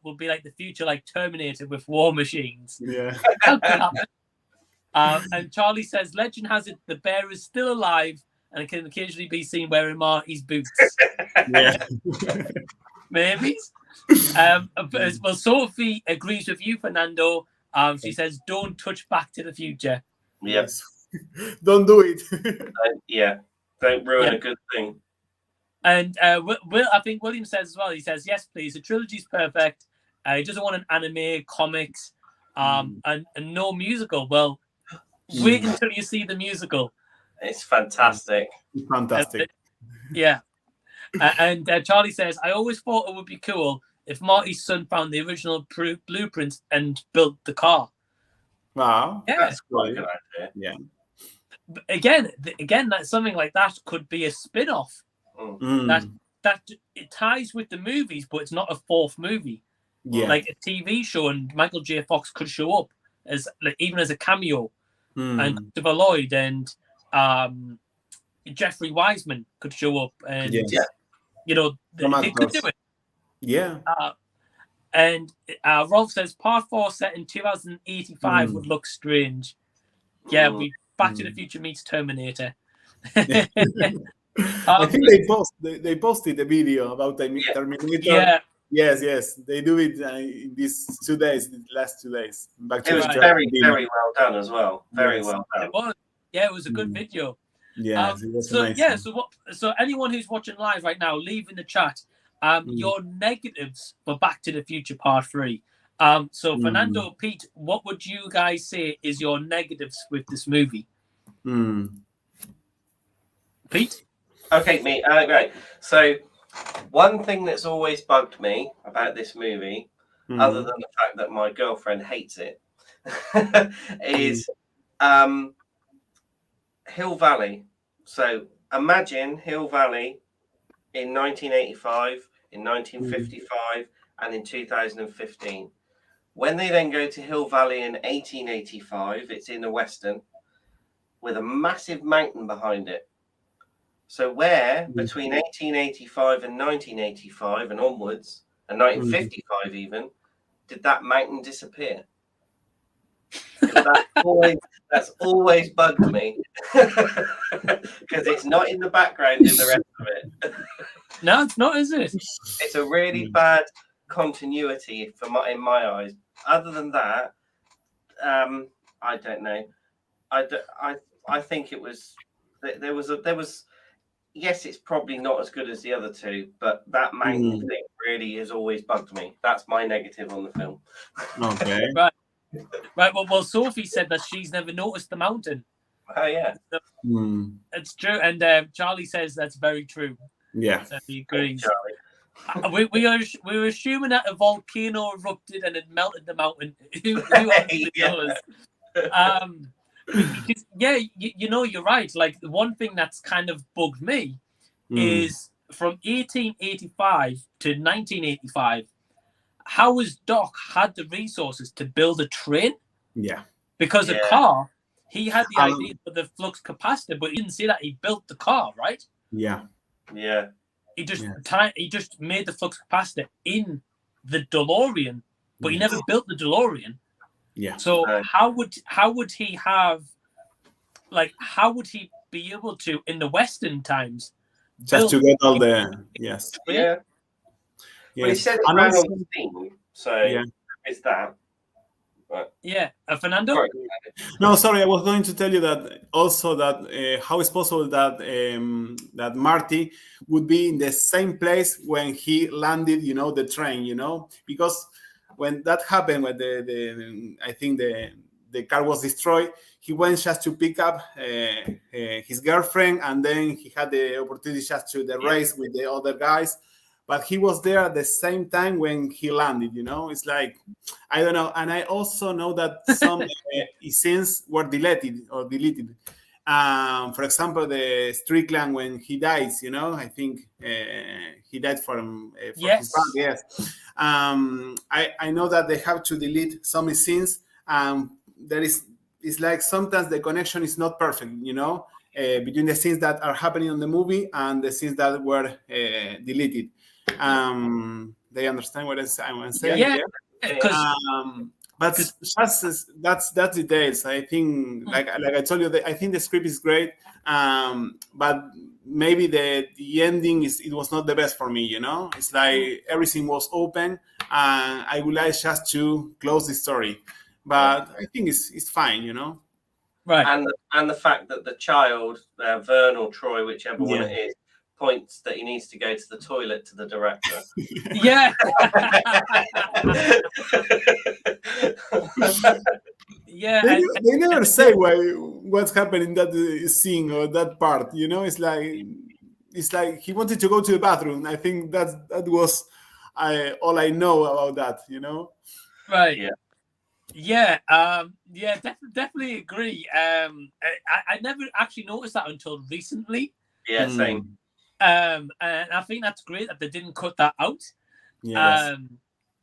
will be like the future, like Terminator with war machines." Yeah. That could happen. And Charlie says, "Legend has it the bear is still alive and can occasionally be seen wearing Marty's boots." Yeah. Maybe. Well, Sophie agrees with you, Fernando. She says, "Don't touch Back to the Future." Yes. Don't do it. Don't ruin a good thing. And Will, I think William says as well. He says, "Yes, please. The trilogy's perfect. He doesn't want an anime, comics, and no musical." Well, wait until you see the musical. It's fantastic. Fantastic. Yeah. And Charlie says, "I always thought it would be cool if Marty's son found the original blueprints and built the car." Wow. Yeah, That's quite a good idea. Yeah. But again, that something like that could be a spin-off. That it ties with the movies, but it's not a fourth movie. Yeah. Like a TV show, and Michael J. Fox could show up as even as a cameo, and Christopher Lloyd and Jeffrey Wiseman could show up, and you know they could do it. Yeah. And Rolf says Part 4 set in 2085 would look strange. Yeah, Back to the Future meets Terminator. I think they posted a video about Terminator. Yeah. Yes, they do it in these 2 days, the last 2 days. It was very well done as well. Very well done. It was. Yeah, it was a good video. Yeah. So anyone who's watching live right now, leave in the chat your negatives for Back to the Future Part 3. So Fernando, Pete, what would you guys say is your negatives with this movie? Pete? Okay, me. Right. So one thing that's always bugged me about this movie, other than the fact that my girlfriend hates it, is Hill Valley. So imagine Hill Valley in 1985, in 1955, and in 2015. When they then go to Hill Valley in 1885, it's in the Western, with a massive mountain behind it. So where between 1885 and 1985 and onwards, and 1955 even, did that mountain disappear? That's always bugged me, because it's not in the background in the rest of it. No, it's not, is it? It's a really bad continuity in my eyes. Other than that, I don't know. I think it was there was. Yes, it's probably not as good as the other two, but that mountain thing really has always bugged me. That's my negative on the film. Okay. Right. Well, Sophie said that she's never noticed the mountain. Oh yeah. It's true, and Charlie says that's very true. Yeah. So he agrees. We were assuming that a volcano erupted and it melted the mountain. Who actually knows? Yeah, you know, you're right. Like, the one thing that's kind of bugged me is from 1885 to 1985, how has Doc had the resources to build a train? Yeah. Because a car, he had the idea for the flux capacitor, but he didn't say that he built the car, right? Yeah. Yeah. He just made the flux capacitor in the DeLorean, but he never built the DeLorean. Yeah. So how would he have, like, how would he be able to in the Western times just to get all the Yeah. Well, he said it ran on steam, so it's that. Yeah, Fernando. Sorry. No, sorry, I was going to tell you that also that how is possible that that Marty would be in the same place when he landed, you know, the train, you know, because when that happened, when the I think the car was destroyed, he went just to pick up his girlfriend, and then he had the opportunity just to the race with the other guys. But he was there at the same time when he landed, you know. It's like, I don't know. And I also know that some scenes were deleted. For example, the Strickland when he dies, you know, I think he died from his band. Yes. I know that they have to delete some scenes. It's like sometimes the connection is not perfect, you know, between the scenes that are happening in the movie and the scenes that were deleted. They understand what I'm saying? Yeah. But just that's details. I think, like I told you, I think the script is great. But maybe the ending it was not the best for me. You know, it's like everything was open, and I would like just to close the story. But I think it's fine. You know, right? And the fact that the child, Vern or Troy, whichever one it is, points that he needs to go to the toilet to the director. Yeah. Yeah. They never say what's happening in that scene or that part. You know, it's like he wanted to go to the bathroom. I think that was all I know about that. You know. Right. Yeah. Definitely agree. I never actually noticed that until recently. Yeah, same. And I think that's great that they didn't cut that out. Yes.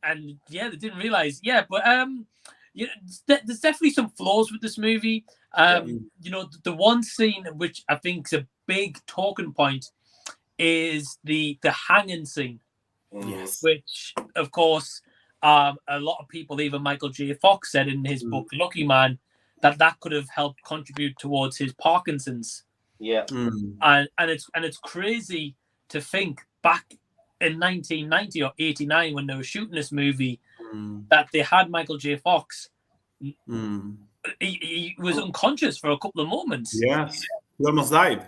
And yeah, they didn't realize. Yeah, but you know, there's definitely some flaws with this movie. You know, the one scene which I think is a big talking point is the hanging scene. Yes. Which, of course, a lot of people, even Michael J. Fox, said in his book Lucky Man that could have helped contribute towards his Parkinson's. Yeah. And it's crazy to think back in 1990 or 89 when they were shooting this movie that they had Michael J. Fox. He was unconscious for a couple of moments. Yes. He almost died.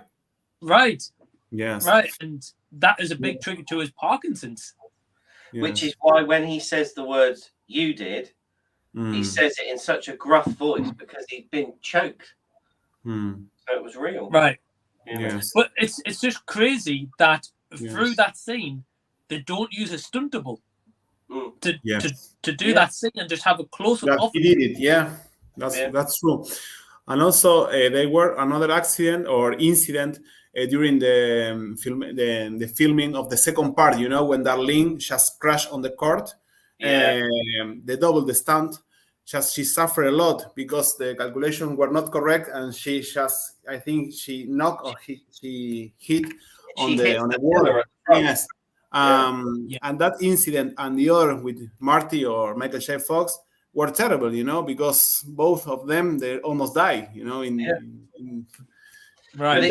Right. Yes. Right. And that is a big trigger to his Parkinson's. Yes. Which is why when he says the words "you did," he says it in such a gruff voice because he'd been choked. So it was real. Right. Yes. But it's just crazy that through that scene they don't use a stunt double to do that scene and just have a close up of he did it. Yeah. That's true. And also there were another accident or incident during the filming of the second part, you know, when Darlene just crashed on the court. They doubled the stunt. She suffered a lot because the calculations were not correct, and she just, I think she knocked or she hit on the wall. Yes. And that incident and the other with Marty or Michael J. Fox were terrible, you know, because both of them, they almost died, you know, right.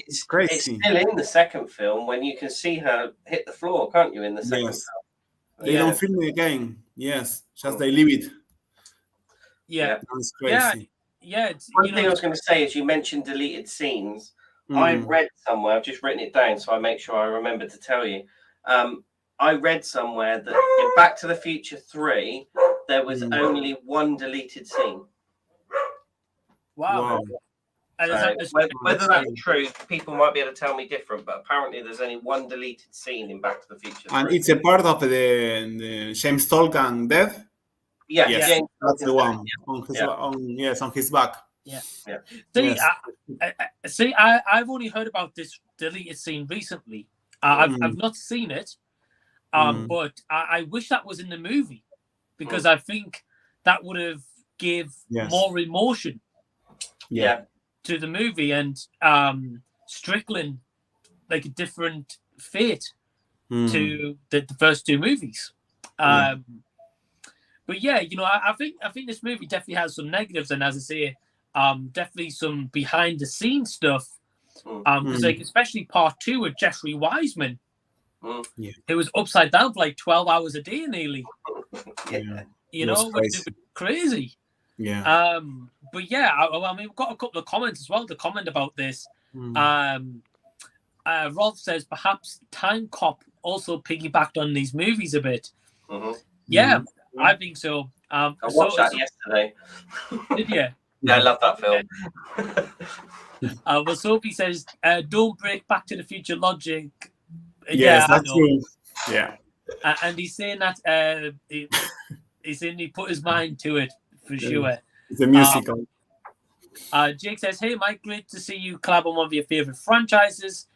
It's crazy. It's still in the second film when you can see her hit the floor, can't you, in the second film? They don't film it again. Yes. Just they leave it. Yeah. That's crazy. Yeah. One thing I was going to say is you mentioned deleted scenes. I read somewhere, I've just written it down so I make sure I remember to tell you. I read somewhere that in Back to the Future 3, there was only one deleted scene. Wow. Whether that's true, people might be able to tell me different, but apparently there's only one deleted scene in Back to the Future 3. And it's a part of the James Tolkien death? Yes. That's the one. On his back. See, I've only heard about this deleted scene recently. I've not seen it, but I wish that was in the movie because I think that would have give more emotion to the movie and Strickland like a different fate to the first two movies. But yeah, you know, I think this movie definitely has some negatives, and as I say, definitely some behind the scenes stuff. Because like especially part 2 with Jeffrey Wiseman, it was upside down for like 12 hours a day nearly. you know, which is crazy. Yeah. But yeah, I mean, we've got a couple of comments as well to comment about this. Rolf says perhaps Time Cop also piggybacked on these movies a bit. Yeah, I think so. I watched that yesterday. Did you? Yeah, I love that film. Well, Sophie says, don't break Back to the Future logic. Yes, that's true. Yeah. And he's saying that he's saying he put his mind to it for sure. It's a musical. Jake says, hey, Mike, great to see you collab on one of your favorite franchises.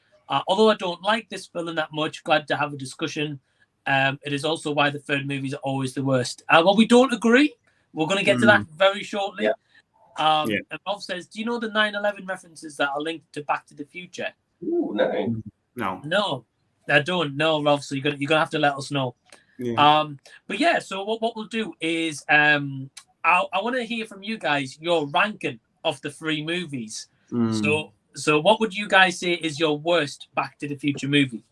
Although I don't like this film that much, glad to have a discussion. It is also why the third movies are always the worst. Well, we don't agree. We're going to get to that very shortly. And Rolf says, do you know the 9/11 references that are linked to Back to the Future? Ooh, No, I don't know, Rolf. So you're gonna have to let us know. But yeah, so what we'll do is I want to hear from you guys your ranking of the 3 movies. So what would you guys say is your worst Back to the Future movie?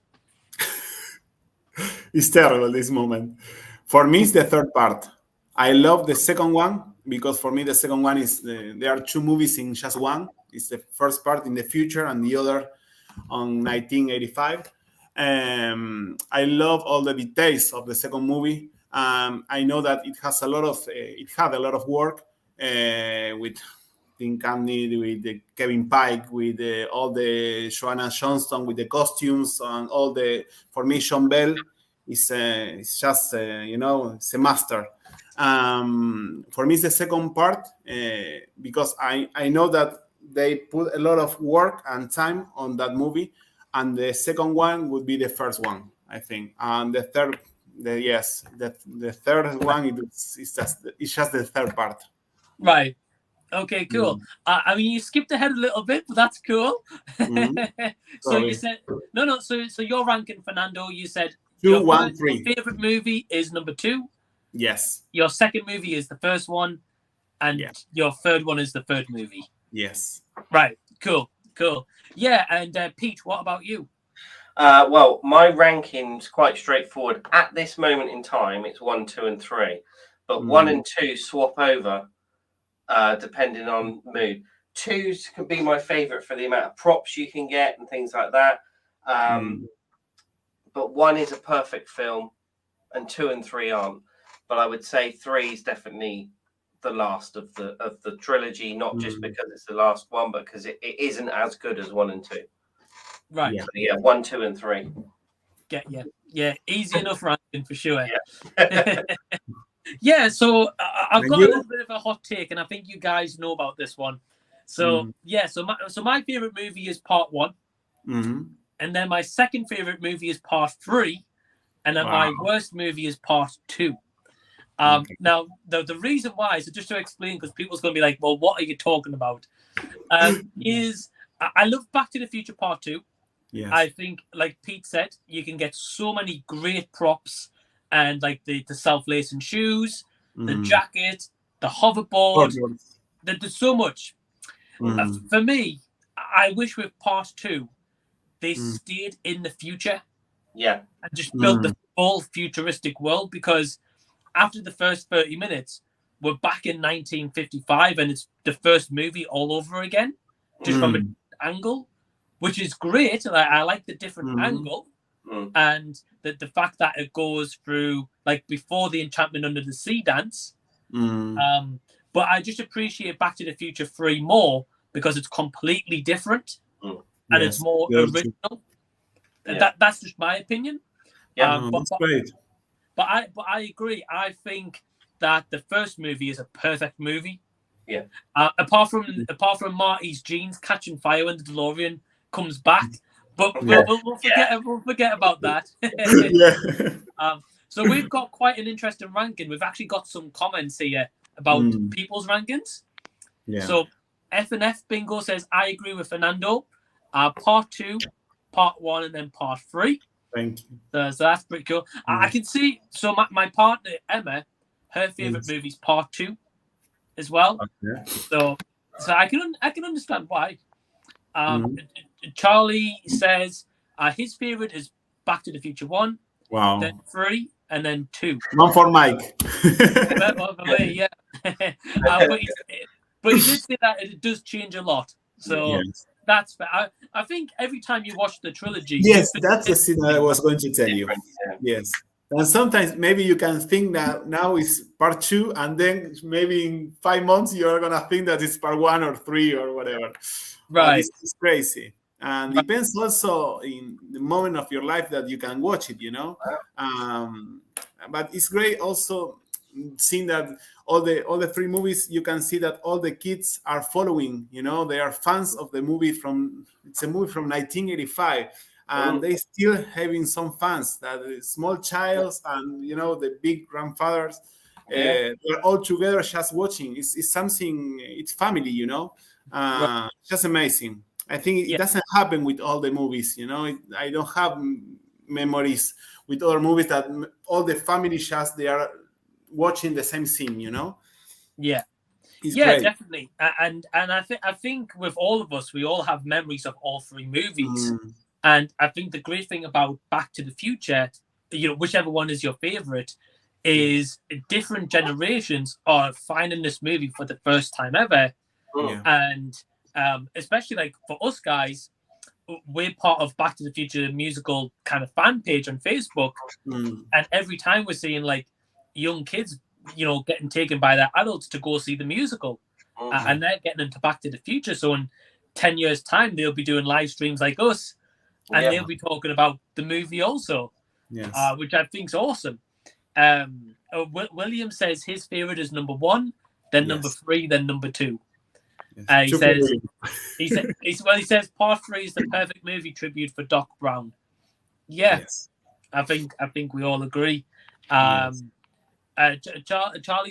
It's terrible, this moment. For me, it's the third part. I love the second one because for me, the second one is there are 2 movies in just one. It's the first part in the future and the other on 1985. I love all the details of the second movie. I know that it had a lot of work with Tim Candy, with Kevin Pike, with all the Joanna Johnston, with the costumes and all the formation Bell. It's just it's a master. For me, it's the second part because I know that they put a lot of work and time on that movie, and the second one would be the first one, I think, and the third, the third one it's just the third part. Right. Okay, cool. I mean, you skipped ahead a little bit, but that's cool. So you said no. So your ranking, Fernando. You said 2, 1, 3. Your favorite movie is number 2. Yes. Your second movie is the first one, and your third one is the third movie. Yes. Right. Cool. Yeah. And Pete, what about you? Well, my ranking's quite straightforward. At this moment in time, it's 1, 2, and 3, but 1 and 2 swap over depending on mood. 2 can be my favorite for the amount of props you can get and things like that. But 1 is a perfect film, and 2 and 3 aren't. But I would say 3 is definitely the last of the trilogy, not just because it's the last one, but because it isn't as good as 1 and 2. Right. So, 1, 2, and 3. Get you. Yeah, easy enough ranking for sure. Yeah. So I've got a little bit of a hot take, and I think you guys know about this one. So so my favorite movie is part 1, and then my second favorite movie is part 3, and then my worst movie is part 2. Now, the reason why, so just to explain, because people's going to be like, well, what are you talking about? Is I love Back to the Future Part 2. Yes. I think, like Pete said, you can get so many great props, and like the self-lacing shoes, the jacket, the hoverboard. There's so much. For me, I wish with Part 2, they stayed in the future. Yeah. And just built the full futuristic world, because after the first 30 minutes, we're back in 1955 and it's the first movie all over again, just from an angle, which is great. I like the different angle, and the fact that it goes through like before the Enchantment Under the Sea dance. But I just appreciate Back to the Future 3 more because it's completely different and it's more original. That's just my opinion. That's great. But I agree. I think that the first movie is a perfect movie. Yeah. Apart from Marty's jeans catching fire when the DeLorean comes back, but we'll forget about that. So we've got quite an interesting ranking. We've actually got some comments here about people's rankings. Yeah. So F&F Bingo says, I agree with Fernando. Part 2, part 1, and then part 3. Thank you. So that's pretty cool. I can see. So my partner Emma, her favorite movie is part 2, as well. Okay. So I can understand why. Charlie says his favorite is Back to the Future 1. Wow. Then 3, and then 2. One for Mike. Well, for me, yeah. But he did say that it does change a lot. So Yes. that's fair. I think every time you watch the trilogy, Yes, that's the scene that I was going to tell you. Different, yeah. Yes. And sometimes maybe you can think that now is part 2, and then maybe in 5 months you're gonna think that it's part 1 or 3 or whatever. Right. It's crazy. And depends also in the moment of your life that you can watch it, you know. But it's great also seeing that all the 3 movies, you can see that all the kids are following, you know, they are fans of the movie it's a movie from 1985, and they still having some fans, that small childs and, you know, the big grandfathers, they're all together just watching. It's something, it's family, you know. Just amazing. I think it doesn't happen with all the movies, you know. I don't have memories with other movies that all the family just they are watching the same scene, you know. It's great. Definitely. And I think with all of us, we all have memories of all 3 movies. And I think the great thing about Back to the Future, you know, whichever one is your favorite, is different generations are finding this movie for the first time ever. And especially like for us guys, we're part of Back to the Future musical kind of fan page on Facebook, and every time we're seeing like young kids, you know, getting taken by their adults to go see the musical, and they're getting into Back to the Future. So in 10 years' time, they'll be doing live streams like us, and they'll be talking about the movie also, which I think's awesome. William says his favorite is number 1, then number 3, then number 2. He says part 3 is the perfect movie tribute for Doc Brown. I think we all agree. Charlie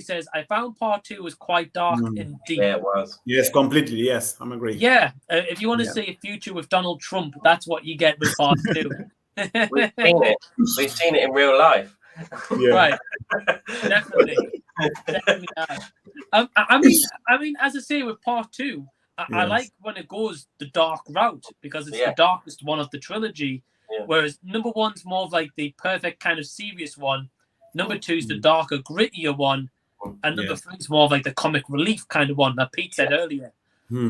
says I found part 2 was quite dark and deep. Yeah, it was. Yes, completely. Yes, I'm agree. Yeah, if you want to see a future with Donald Trump, that's what you get with part 2. We've seen it in real life. Right, definitely. I mean, as I say with part 2, I like when it goes the dark route because it's the darkest one of the trilogy. Whereas number 1's more of like the perfect kind of serious one. Number 2's the darker, grittier one, and number 3's more of like the comic relief kind of one that Pete said earlier.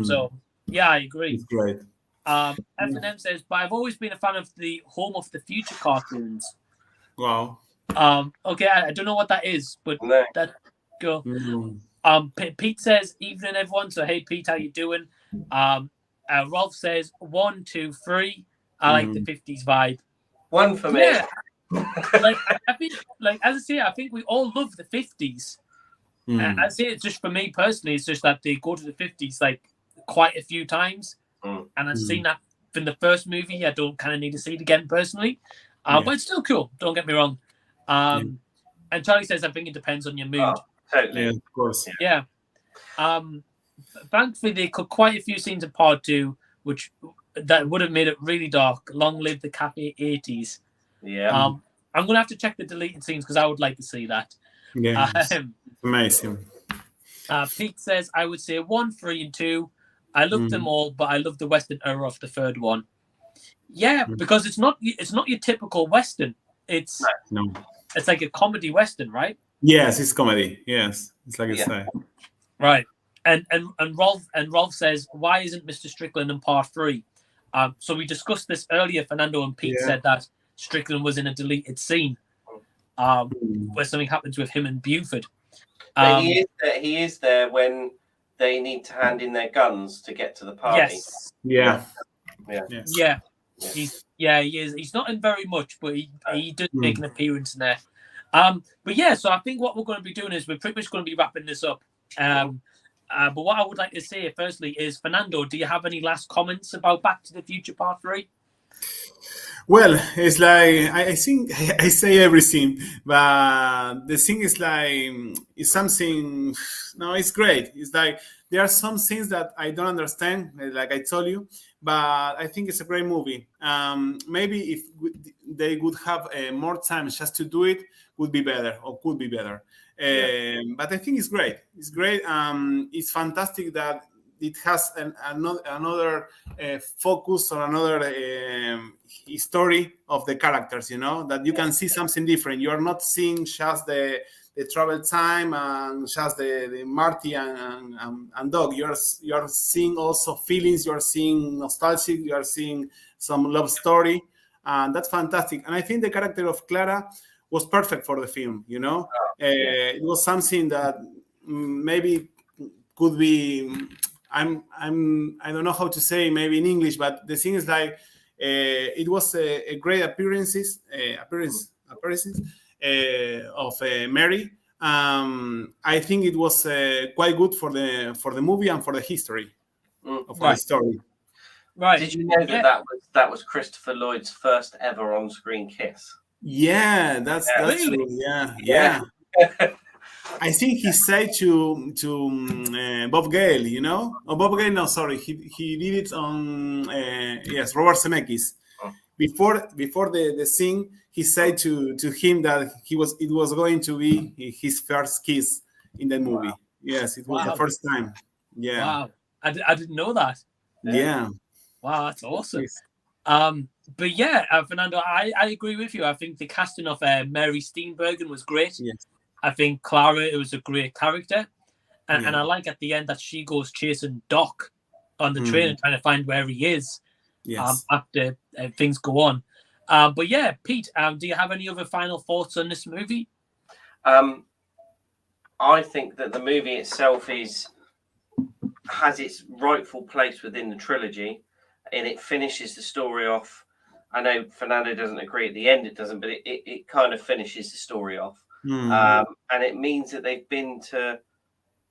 So I agree. It's great. F&M says, but I've always been a fan of the Home of the Future cartoons. Wow. Okay, I don't know what that is, but that go. Pete says, evening everyone. So hey Pete, how you doing? Rolf says 1, 2, 3. I like the 50s vibe. 1 for me. Yeah. Like I think, like as I say, I think we all love the 50s. I say it's just for me personally, it's just that they go to the 50s like quite a few times, and I've seen that from the first movie. I don't kind of need to see it again personally, but it's still cool. Don't get me wrong. And Charlie says I think it depends on your mood. Oh, totally, of course. Yeah. Thankfully, they cut quite a few scenes in part 2, which that would have made it really dark. Long live the cafe 80s. Yeah. I'm gonna have to check the deleted scenes because I would like to see that. Yeah. Amazing. Pete says I would say 1, 3, and 2. I love them all, but I love the Western era of the third one. Yeah, because it's not your typical Western. It's like a comedy Western, right? Yes, it's comedy. Yes, it's like a style. Right. And Rolf says, why isn't Mr. Strickland in part 3? So we discussed this earlier. Fernando and Pete said that Strickland was in a deleted scene where something happens with him and Buford. He is there when they need to hand in their guns to get to the party. Yes. Yeah. He is. He's not in very much, but he does make an appearance in there. But yeah, so I think what we're going to be doing is we're pretty much going to be wrapping this up. But what I would like to say firstly is, Fernando, do you have any last comments about Back to the Future Part 3? Well, it's like I think I say everything, but the thing is like it's something. No, it's great. It's like there are some things that I don't understand, like I told you, but I think it's a great movie. Maybe if they would have more time just to do it, would be better or could be better. But I think it's great. It's great. It's fantastic that it has another focus on another story of the characters, you know, that you can see something different. You are not seeing just the travel time and just the Marty and Doug. You're seeing also feelings. You're seeing nostalgic. You're seeing some love story, and that's fantastic. And I think the character of Clara was perfect for the film. It was something that maybe could be. I don't know how to say maybe in English, but the thing is like it was a great appearances of Mary. I think it was quite good for the movie and for the history of the story. Right. Did you know that was Christopher Lloyd's first ever on-screen kiss? Yeah, that's really? true. Yeah. I think he said to Bob Gale, Oh, Bob Gale, no, sorry. He did it on, Robert Zemeckis. Oh. Before the scene, he said to him that it was going to be his first kiss in the movie. Wow. Yes, it was the first time. Yeah. Wow. I didn't know that. Yeah. Wow, that's awesome. Yes. But yeah, Fernando, I agree with you. I think the casting of Mary Steenburgen was great. Yes. I think Clara, it was a great character. And I like at the end that she goes chasing Doc on the train and trying to find where he is after things go on. But yeah, Pete, do you have any other final thoughts on this movie? I think that the movie itself has its rightful place within the trilogy, and it finishes the story off. I know Fernando doesn't agree at the end, it doesn't, but it kind of finishes the story off. And it means that they've been to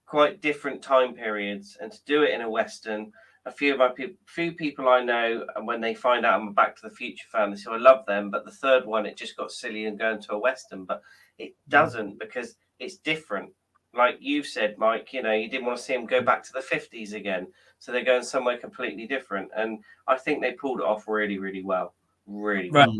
quite different time periods, and to do it in a Western, a few people I know, and when they find out I'm a Back to the Future fan, they say I love them, but the third one, it just got silly and going to a Western, but it doesn't, because it's different. Like you've said, Mike, you didn't want to see them go back to the 50s again, so they're going somewhere completely different, and I think they pulled it off really, really well. Really well.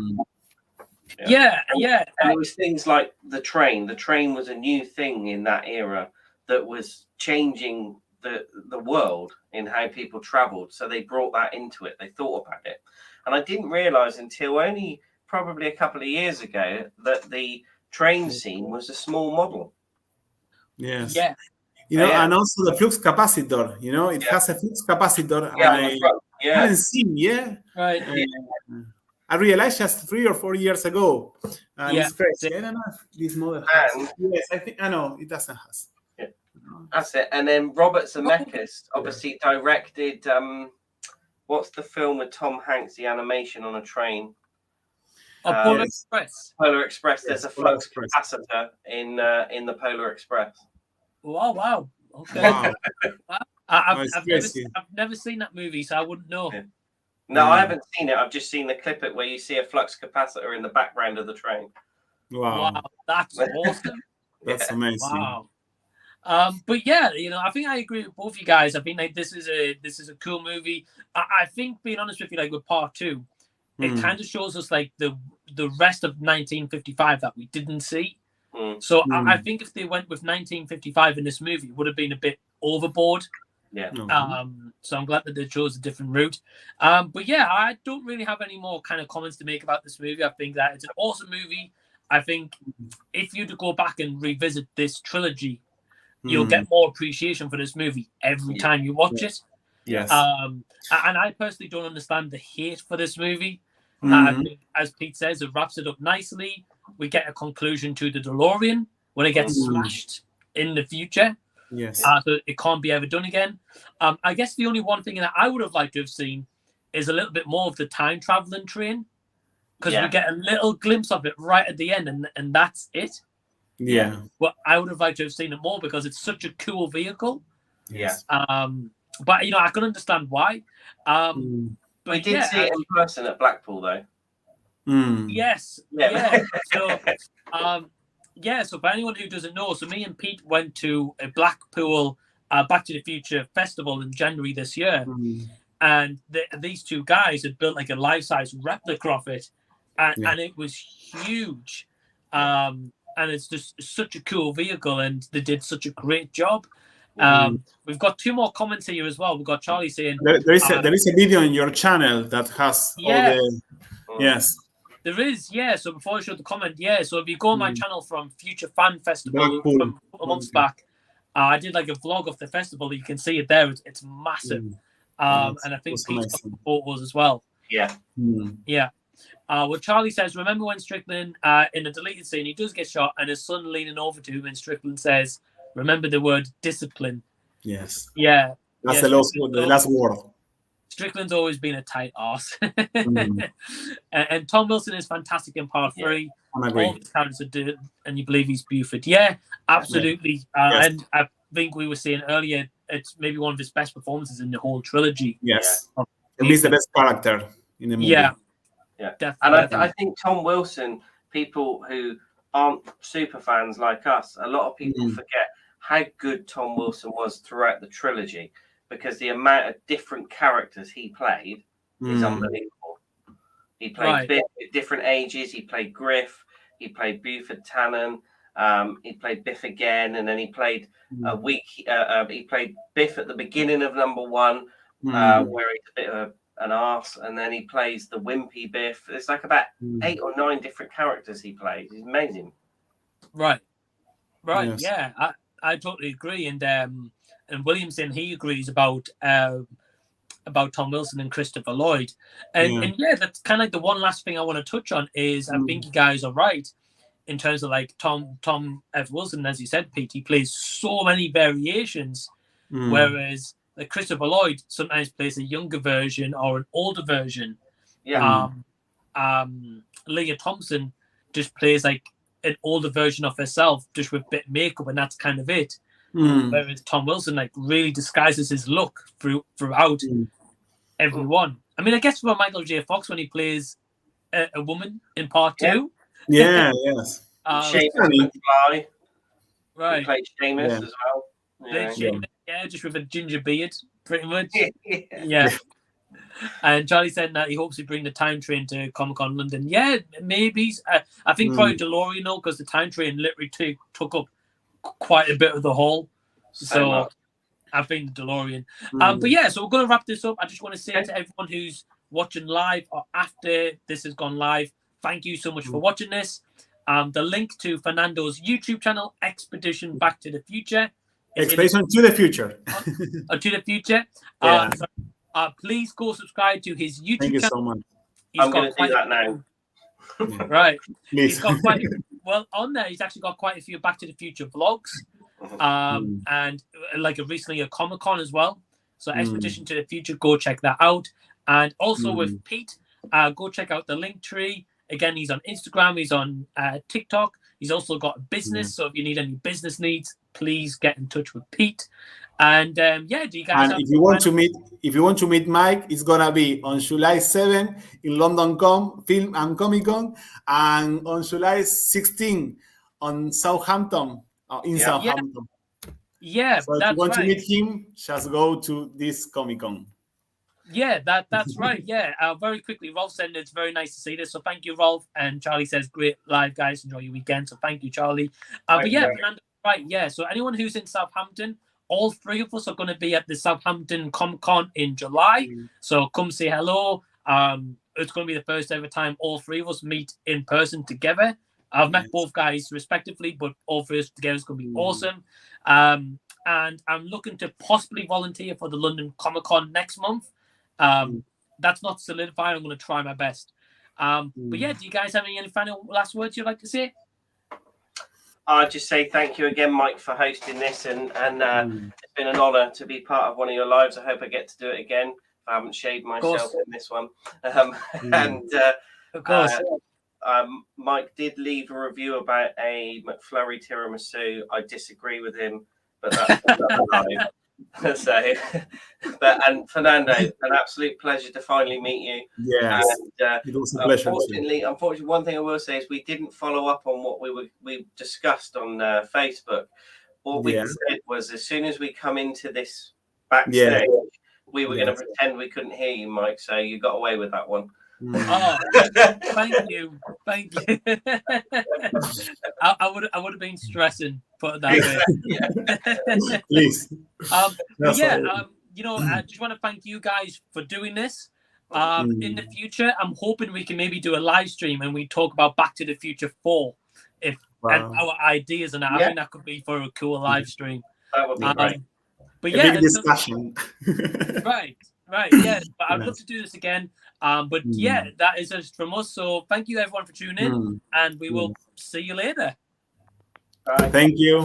Yeah. And it was things like the train. The train was a new thing in that era that was changing the world in how people traveled. So they brought that into it. They thought about it. And I didn't realize until only probably a couple of years ago that the train scene was a small model. Yes. Yeah. And also the flux capacitor, it has a flux capacitor. I haven't seen, Right. I realized just 3 or 4 years ago. It's crazy. I don't know if this model has. Yes, I think, I know, it doesn't have. Yeah. That's it. And then Robert Zemeckis obviously directed, what's the film with Tom Hanks, the animation on a train? Polar Express. Polar Express. There's a flux capacitor in the Polar Express. Wow. Okay. Wow. I've never seen that movie, so I wouldn't know. Yeah. No, I haven't seen it. I've just seen the clip where you see a flux capacitor in the background of the train. Wow. That's awesome. That's amazing. Wow. But yeah, I think I agree with both you guys. I think like this is a cool movie. I think, being honest with you, like with part 2, it kind of shows us like the rest of 1955 that we didn't see. So I think if they went with 1955 in this movie, it would have been a bit overboard. Yeah. So I'm glad that they chose a different route. But yeah, I don't really have any more kind of comments to make about this movie. I think that it's an awesome movie. I think if you to go back and revisit this trilogy, you'll get more appreciation for this movie every time you watch it. Yes. And I personally don't understand the hate for this movie. I think, as Pete says, it wraps it up nicely. We get a conclusion to the DeLorean when it gets smashed in the future. Yes. So it can't be ever done again. I guess the only one thing that I would have liked to have seen is a little bit more of the time traveling train, because we get a little glimpse of it right at the end, and that's it. Yeah. But I would have liked to have seen it more because it's such a cool vehicle. Yes. But I can understand why. But we did see it in person at Blackpool, though. Yes. Yeah. So for anyone who doesn't know, so me and Pete went to a Blackpool Back to the Future festival in January this year, and these two guys had built like a life-size replica of it, and it was huge, and it's just such a cool vehicle, and they did such a great job. We've got 2 more comments here as well. We've got Charlie saying there is a video on your channel that has all the There is, yeah. So before I show the comment, yeah. So if you go on my channel from Future Fan Festival Blackpool. from a month back, I did like a vlog of the festival. You can see it there. It's massive. And I think Pete's got some photos as well. Yeah. Yeah. Well, Charlie says, remember when Strickland, in a deleted scene, he does get shot and his son leaning over to him and Strickland says, remember the word discipline. Yes. Yeah. That's the last word. Strickland's always been a tight arse. And Tom Wilson is fantastic in part 3. I agree. All his characters are good, and you believe he's Buford. Yeah, absolutely. Yes. And I think we were saying earlier, it's maybe one of his best performances in the whole trilogy. Yes. He's the best character in the movie. Yeah. Definitely. And I think Tom Wilson, people who aren't super fans like us, a lot of people forget how good Tom Wilson was throughout the trilogy, because the amount of different characters he played is unbelievable. He played Biff at different ages. He played Griff. He played Buford Tannen. He played Biff again, and then he played he played Biff at the beginning of number 1, where he's a bit of an arse, and then he plays the wimpy Biff. It's like about 8 or 9 different characters he plays. He's amazing. Right. Yes. Yeah, I totally agree. And Williamson, he agrees about Tom Wilson and Christopher Lloyd. And yeah, that's kind of like the one last thing I want to touch on is I think you guys are right in terms of like Tom F. Wilson, as you said, Pete, he plays so many variations, whereas like Christopher Lloyd sometimes plays a younger version or an older version. Yeah. Leah Thompson just plays like an older version of herself, just with bit makeup, and that's kind of it. Whereas Tom Wilson like really disguises his look throughout everyone. I mean, I guess for Michael J. Fox when he plays a woman in part 2. Yeah, yes. Seamus McFly. Right. He played Seamus as well. Played Seamus, just with a ginger beard, pretty much. Yeah. And Charlie said that he hopes to bring the time train to Comic-Con London. Yeah, maybe. I think probably DeLorean, though, because the time train literally took up quite a bit of the hall. So I think the DeLorean. But yeah, so we're going to wrap this up. I just want to say to everyone who's watching live or after this has gone live, thank you so much for watching this. The link to Fernando's YouTube channel, Xpedition Back to the Future. Expedition to the Future. To the Future. Yeah. Please go subscribe to his YouTube Thank you channel. so much. I'm going to do that now. Right. Please. He's got quite on there. He's actually got quite a few Back to the Future vlogs, and like recently a Comic-Con as well. So Expedition to the Future, go check that out. And also with Pete, go check out the link tree. Again, he's on Instagram. He's on TikTok. He's also got a business. So if you need any business needs, please get in touch with Pete. And do you guys? And if you want to meet Mike, it's gonna be on July 7 in London Film and Comic Con, and on July 16 on Southampton, Southampton. Yeah, so if you want to meet him, just go to this Comic Con. Yeah, that's right. Yeah, very quickly, Rolf said it's very nice to see this. So thank you, Rolf. And Charlie says, great live, guys. Enjoy your weekend. So thank you, Charlie. But yeah, Fernando, right. Yeah. So anyone who's in Southampton, all 3 of us are going to be at the Southampton Comic-Con in July. So come say hello. It's going to be the first ever time all 3 of us meet in person together. I've met both guys respectively, but all 3 of us together is going to be awesome. And I'm looking to possibly volunteer for the London Comic-Con next month. That's not solidified. I'm going to try my best. But yeah, do you guys have any final last words you'd like to say? I'll just say thank you again, Mike, for hosting this, and it's been an honour to be part of one of your lives. I hope I get to do it again. I haven't shaved myself in this one. And of course, Mike did leave a review about a McFlurry tiramisu. I disagree with him, but that's another live. So, and Fernando, an absolute pleasure to finally meet you. Yes, it was a pleasure. Unfortunately, one thing I will say is we didn't follow up on what we discussed on Facebook. What we said was, as soon as we come into this backstage, we were going to pretend we couldn't hear you, Mike. So you got away with that one. Oh, thank you. I would have been stressing, put it that way. Please. I just want to thank you guys for doing this. In the future, I'm hoping we can maybe do a live stream and we talk about Back to the Future 4, and our ideas, and I think that could be for a cool live stream. That would be great. But a big discussion. Right, yeah. But I'd love to do this again. But yeah, that is it from us. So thank you everyone for tuning in, and we will see you later. Thank you.